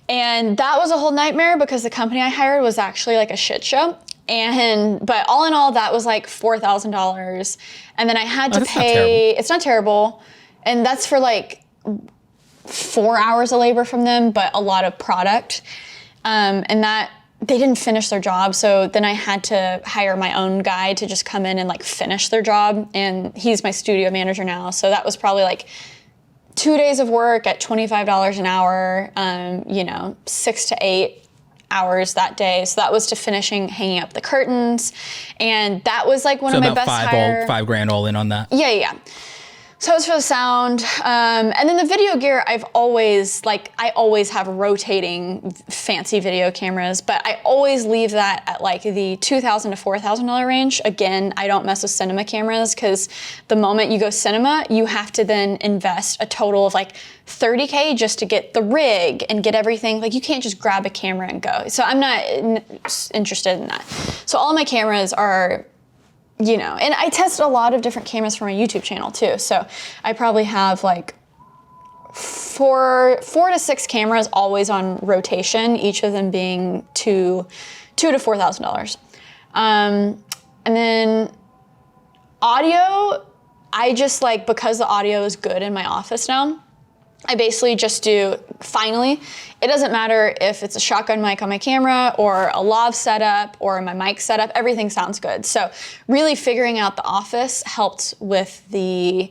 And that was a whole nightmare because the company I hired was actually like a shit show. But all in all, that was like $4,000. And then I had to pay, it's not terrible. And that's for like 4 hours of labor from them, but a lot of product. And that they didn't finish their job. So then I had to hire my own guy to just come in and like finish their job. And he's my studio manager now. So that was probably like 2 days of work at $25 an hour, 6 to 8 hours that day. So that was to finishing hanging up the curtains. And that was like one of my best hires. $5,000 all in on that. Yeah. So it was for the sound. And then the video gear, I always have rotating fancy video cameras, but I always leave that at like the $2,000 to $4,000 range. Again, I don't mess with cinema cameras because the moment you go cinema, you have to then invest a total of like $30K just to get the rig and get everything. Like you can't just grab a camera and go. So I'm not interested in that. So all my cameras are, and I tested a lot of different cameras for my YouTube channel too. So I probably have like four to six cameras always on rotation, each of them being $2,000 to $4,000. And then audio, I just like, because the audio is good in my office now, I basically just do, finally, it doesn't matter if it's a shotgun mic on my camera or a lav setup or my mic setup, everything sounds good. So really figuring out the office helped with the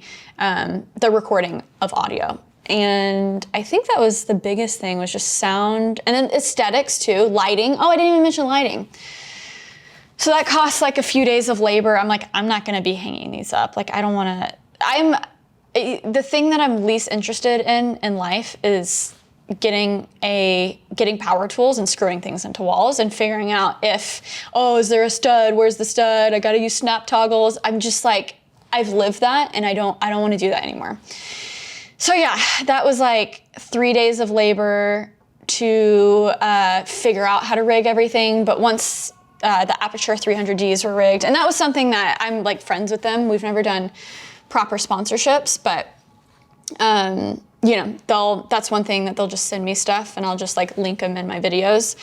recording of audio. And I think that was the biggest thing, was just sound, and then aesthetics too, lighting. Oh, I didn't even mention lighting. So that costs like a few days of labor. I'm like, I'm not gonna be hanging these up. Like I don't wanna, the thing that I'm least interested in life is getting power tools and screwing things into walls and figuring out is there a stud? Where's the stud? I gotta use snap toggles. I'm just like, I've lived that and I don't want to do that anymore. So yeah, that was like 3 days of labor to figure out how to rig everything. But once the Aperture 300Ds were rigged, and that was something that I'm like friends with them. We've never done proper sponsorships, but that's one thing that they'll just send me stuff and I'll just like link them in my videos.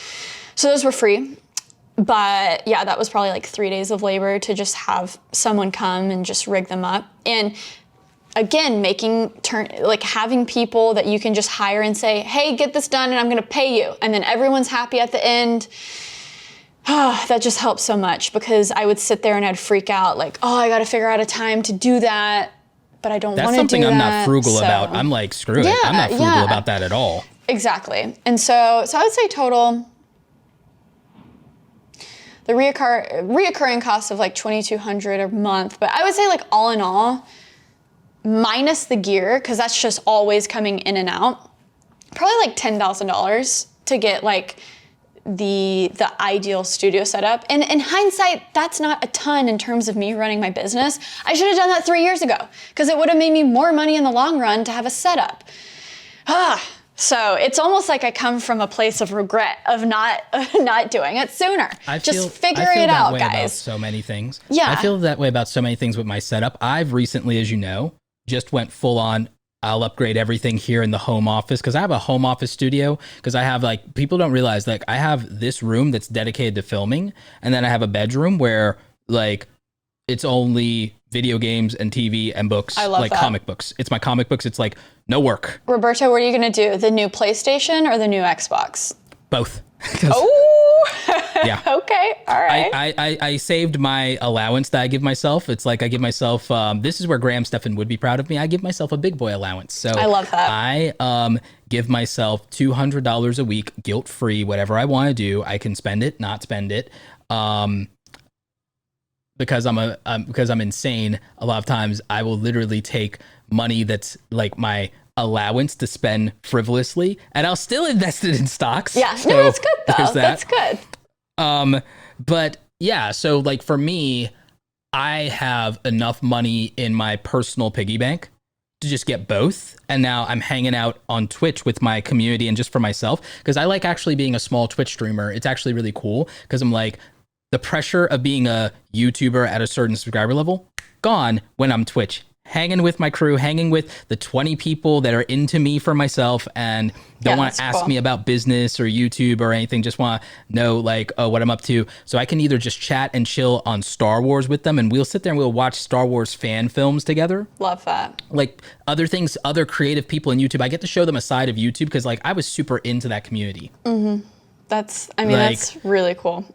So those were free. But yeah, that was probably like 3 days of labor to just have someone come and just rig them up. And again, having people that you can just hire and say, hey, get this done and I'm gonna pay you. And then everyone's happy at the end. That just helps so much, because I would sit there and I'd freak out like, I got to figure out a time to do that, but I don't want to do that. That's something I'm not frugal about. I'm like, screw it. I'm not frugal about that at all. Exactly. And so I would say total, the reoccurring cost of like $2,200 a month, but I would say like all in all, minus the gear, because that's just always coming in and out, probably like $10,000 to get like the ideal studio setup. And in hindsight, that's not a ton in terms of me running my business. I should have done that 3 years ago, because it would have made me more money in the long run to have a setup. So it's almost like I come from a place of regret of not doing it sooner. Figure it out, guys. About so many things. Yeah. I feel that way about so many things with my setup. I've recently, as you know, just went full on, I'll upgrade everything here in the home office, because I have a home office studio, because I have like, people don't realize, like I have this room that's dedicated to filming, and then I have a bedroom where like it's only video games and TV and books. I love like that. Comic books. It's my comic books. It's like no work. Roberto, what are you going to do? The new PlayStation or the new Xbox? Both. Yeah. Okay. All right. I saved my allowance that I give myself. It's like I give myself, this is where Graham Stephan would be proud of me. I give myself a big boy allowance. So I love that. I give myself $200 a week, guilt free, whatever I want to do. I can spend it, not spend it. Because I'm insane. A lot of times I will literally take money that's like my allowance to spend frivolously, and I'll still invest it in stocks. Yeah, so no, that's good though. That's good. But yeah, so like for me, I have enough money in my personal piggy bank to just get both. And now I'm hanging out on Twitch with my community and just for myself, because I like actually being a small Twitch streamer. It's actually really cool because I'm like, the pressure of being a YouTuber at a certain subscriber level, gone when I'm Twitch. Hanging with my crew, hanging with the 20 people that are into me for myself and don't want to ask me about business or YouTube or anything, just want to know like, oh, what I'm up to. So I can either just chat and chill on Star Wars with them, and we'll sit there and we'll watch Star Wars fan films together. Love that. Like other things, other creative people in YouTube, I get to show them a side of YouTube because like I was super into that community. Mm-hmm. That's really cool.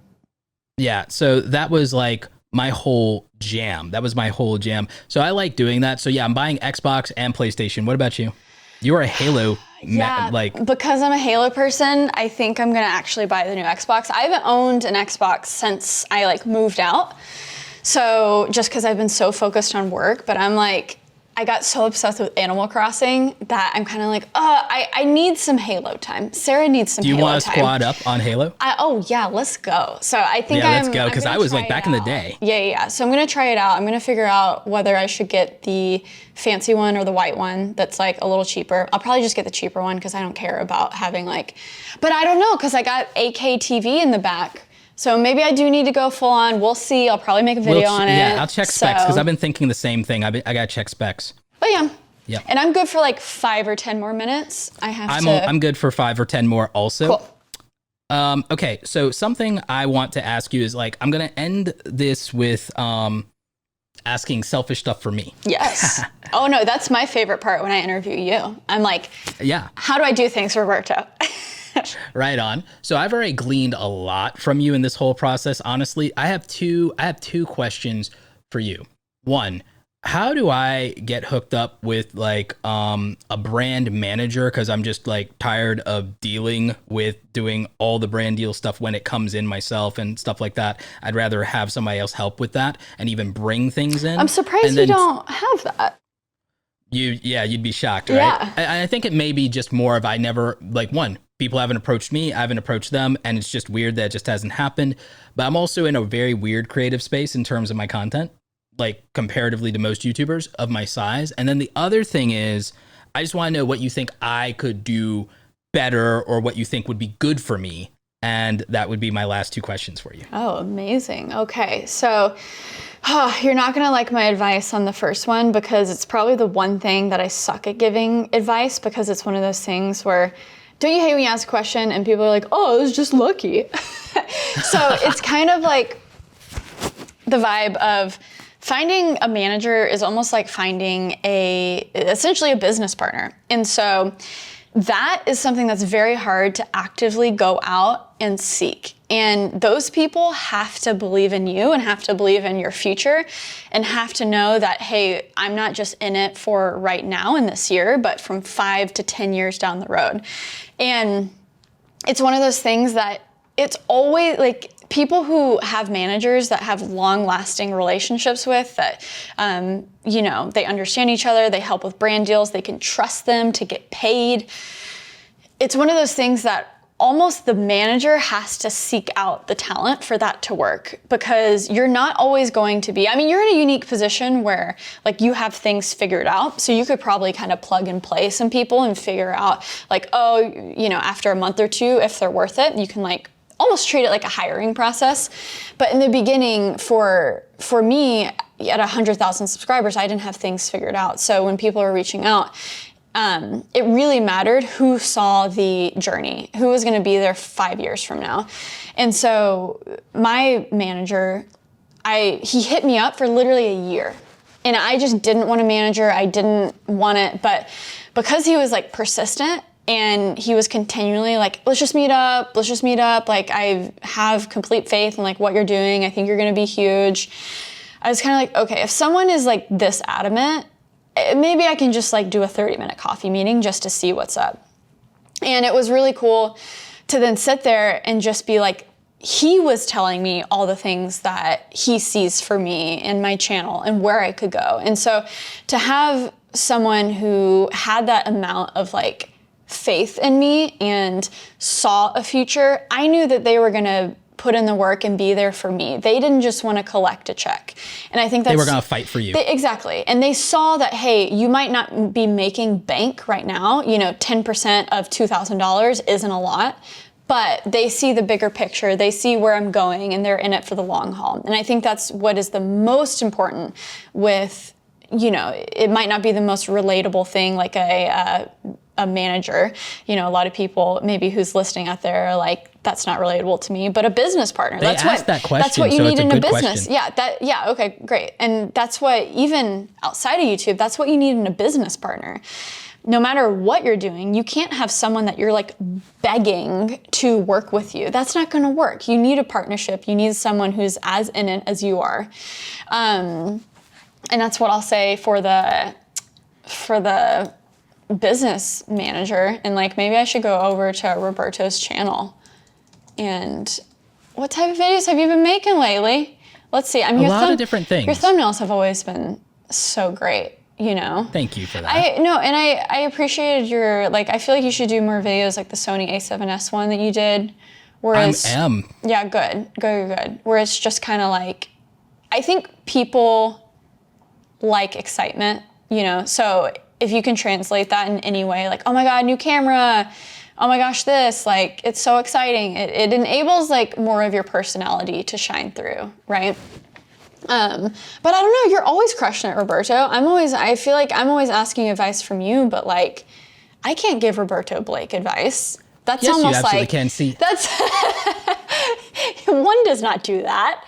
Yeah, so that was like my whole jam. That was my whole jam. So I like doing that. So yeah, I'm buying Xbox and PlayStation. What about you? You are a Halo. Because I'm a Halo person, I think I'm gonna actually buy the new Xbox. I haven't owned an Xbox since I like moved out. So just because I've been so focused on work, but I'm like, I got so obsessed with Animal Crossing that I'm kind of like, I need some Halo time. Sarah needs some Halo time. Do you want to squad up on Halo? Let's go. So I think let's go, because I was like back in the day. Yeah. So I'm going to try it out. I'm going to figure out whether I should get the fancy one or the white one that's like a little cheaper. I'll probably just get the cheaper one because I don't care about having but I don't know because I got 8K TV in the back. So maybe I do need to go full on. We'll see. I'll probably make a video on it. Yeah, I'll check specs because I've been thinking the same thing. I got to check specs. But yeah. And I'm good for like 5 or 10 more minutes. I'm good for 5 or 10 more also. Cool. Okay, so something I want to ask you is like, I'm going to end this with asking selfish stuff for me. Yes. Oh no, that's my favorite part when I interview you. I'm like, how do I do things, Roberto? Right on. So I've already gleaned a lot from you in this whole process. Honestly, I have two questions for you. One, how do I get hooked up with like a brand manager? Because I'm just like tired of dealing with doing all the brand deal stuff when it comes in myself and stuff like that. I'd rather have somebody else help with that and even bring things in. I'm surprised you don't have that. You'd be shocked, right? Yeah. I think it may be just more of people haven't approached me, I haven't approached them, and it's just weird that it just hasn't happened. But I'm also in a very weird creative space in terms of my content, like comparatively to most YouTubers of my size. And then the other thing is, I just want to know what you think I could do better or what you think would be good for me. And that would be my last 2 questions for you. Oh, amazing. Okay, so you're not going to like my advice on the first one because it's probably the one thing that I suck at giving advice because it's one of those things where, don't you hate when you ask a question and people are like, oh, it was just lucky? So it's kind of like the vibe of finding a manager is almost like finding essentially a business partner. And so that is something that's very hard to actively go out and seek. And those people have to believe in you and have to believe in your future and have to know that, hey, I'm not just in it for right now in this year, but from 5 to 10 years down the road. And it's one of those things that it's always like people who have managers that have long-lasting relationships with that, they understand each other, they help with brand deals, they can trust them to get paid. It's one of those things that almost the manager has to seek out the talent for that to work because you're not always going to be, you're in a unique position where like you have things figured out. So you could probably kind of plug and play some people and figure out like, after a month or 2, if they're worth it, you can like almost treat it like a hiring process. But in the beginning for me at 100,000 subscribers, I didn't have things figured out. So when people are reaching out, it really mattered who saw the journey, who was going to be there 5 years from now. And so my manager, he hit me up for literally a year. And I just didn't want a manager. I didn't want it. But because he was like persistent and he was continually like, let's just meet up. Like I have complete faith in like what you're doing. I think you're going to be huge. I was kind of like, okay, if someone is like this adamant, maybe I can just like do a 30-minute coffee meeting just to see what's up. And it was really cool to then sit there and just be like, he was telling me all the things that he sees for me in my channel and where I could go. And so to have someone who had that amount of like faith in me and saw a future, I knew that they were gonna put in the work and be there for me. They didn't just want to collect a check. And I think that's... They were going to fight for you. Exactly. And they saw that, hey, you might not be making bank right now. 10% of $2,000 isn't a lot, but they see the bigger picture. They see where I'm going, and they're in it for the long haul. And I think that's what is the most important with, it might not be the most relatable thing, like a manager. A lot of people maybe who's listening out there are like, that's not relatable to me, but a business partner. They asked that question, that's what you so need it's a in a good business. question. Yeah, okay, great. And that's what, even outside of YouTube, that's what you need in a business partner. No matter what you're doing, you can't have someone that you're like begging to work with you. That's not going to work. You need a partnership. You need someone who's as in it as you are. And that's what I'll say for the business manager. And like, maybe I should go over to Roberto's channel. And what type of videos have you been making lately? Let's see. A lot of different things. Your thumbnails have always been so great, Thank you for that. I appreciated your, like, I feel like you should do more videos like the Sony A7S one that you did. Whereas, I am. Yeah, good. Where it's just kind of like, I think people like excitement, so if you can translate that in any way, like, oh my God, new camera, oh my gosh, this, like, it's so exciting. It enables like more of your personality to shine through, right? But I don't know, you're always crushing it, Roberto. I feel like I'm always asking advice from you, but like, I can't give Roberto Blake advice. That's yes, almost you absolutely like, can. See, that's, one does not do that.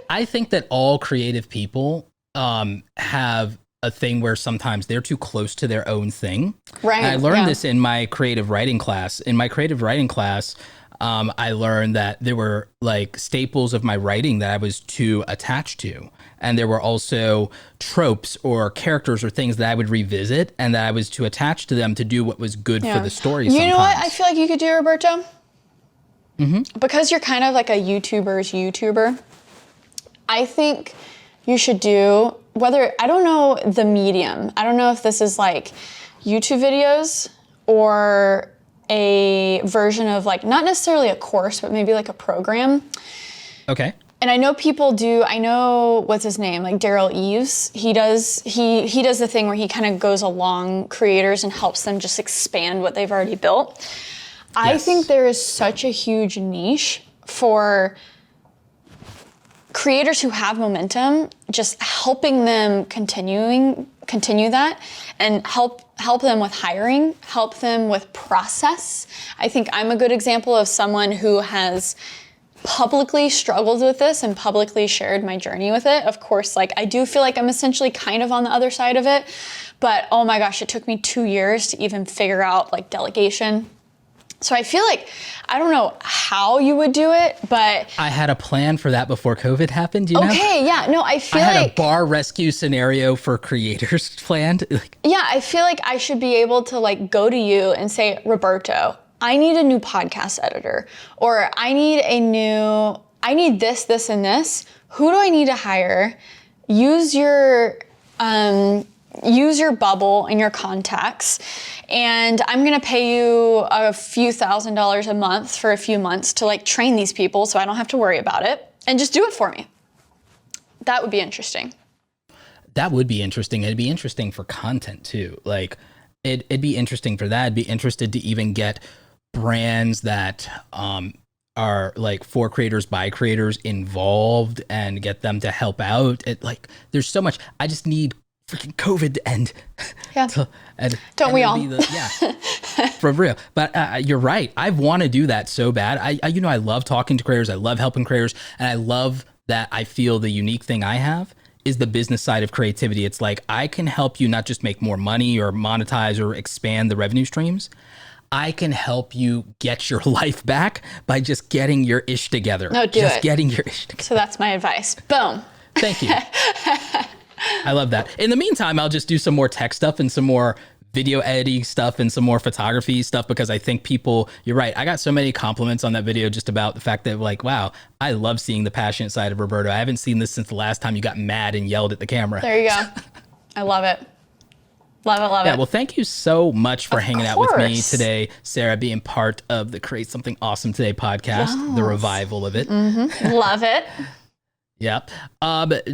I think that all creative people have a thing where sometimes they're too close to their own thing. Right. And I learned this in my creative writing class. In my creative writing class, I learned that there were like staples of my writing that I was too attached to. And there were also tropes or characters or things that I would revisit and that I was too attached to them to do what was good for the story sometimes. You know what I feel like you could do, Roberto? Mm-hmm. Because you're kind of like a YouTuber's YouTuber, I think you should do, I don't know the medium. I don't know if this is like YouTube videos or a version of like, not necessarily a course, but maybe like a program. Okay. And I know people do, what's his name? Like Daryl Eves. He does the thing where he kind of goes along creators and helps them just expand what they've already built. Yes. I think there is such a huge niche for creators who have momentum, just helping them continue that and help them with hiring, help them with process. I think I'm a good example of someone who has publicly struggled with this and publicly shared my journey with it. Of course, like I do feel like I'm essentially kind of on the other side of it, but oh my gosh, it took me 2 years to even figure out like delegation. So I feel like, I don't know how you would do it, but... I had a plan for that before COVID happened, you know? Okay, yeah, no, I feel like... I had a bar rescue scenario for creators planned. Yeah, I feel like I should be able to like go to you and say, Roberto, I need a new podcast editor, or I need this, this, and this. Who do I need to hire? Use your bubble and your contacts, and I'm gonna pay you a few $1,000s a month for a few months to like train these people so I don't have to worry about it, and just do it for me. That would be interesting. That would be interesting. It'd be interesting for content too. Like it'd be interesting for that. I'd be interested to even get brands that are like for creators by creators involved and get them to help out. There's so much. I just need freaking COVID to end. Yeah. Don't we all? For real. But you're right. I want to do that so bad. I love talking to creators. I love helping creators. And I love that I feel the unique thing I have is the business side of creativity. It's like, I can help you not just make more money or monetize or expand the revenue streams. I can help you get your life back by just getting your ish together. Getting your ish together. So that's my advice. Boom. Thank you. I love that. In the meantime, I'll just do some more tech stuff and some more video editing stuff and some more photography stuff, because I think you're right. I got so many compliments on that video just about the fact that like, wow, I love seeing the passionate side of Roberto. I haven't seen this since the last time you got mad and yelled at the camera. There you go. I love it. Love it, love Yeah, it. well, thank you so much for hanging out with me course. today, Sarah, being part of the Create Something Awesome Today podcast, the revival of it. Love it. Yep.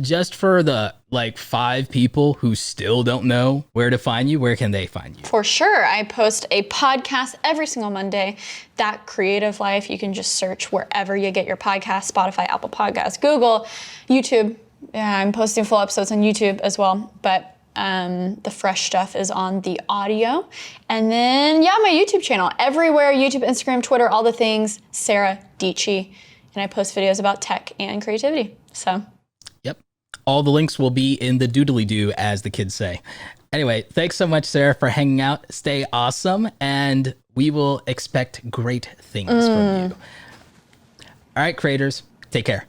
Just for the 5 people who still don't know where to find you, where can they find you? For sure. I post a podcast every single Monday, That Creative Life. You can just search wherever you get your podcast, Spotify, Apple Podcasts, Google, YouTube. Yeah, I'm posting full episodes on YouTube as well, but the fresh stuff is on the audio. And then, my YouTube channel, everywhere, YouTube, Instagram, Twitter, all the things, Sara Dietschy. And I post videos about tech and creativity. So, yep. All the links will be in the doodly-doo, as the kids say. Anyway, thanks so much, Sarah, for hanging out. Stay awesome, and we will expect great things from you. All right, creators, take care.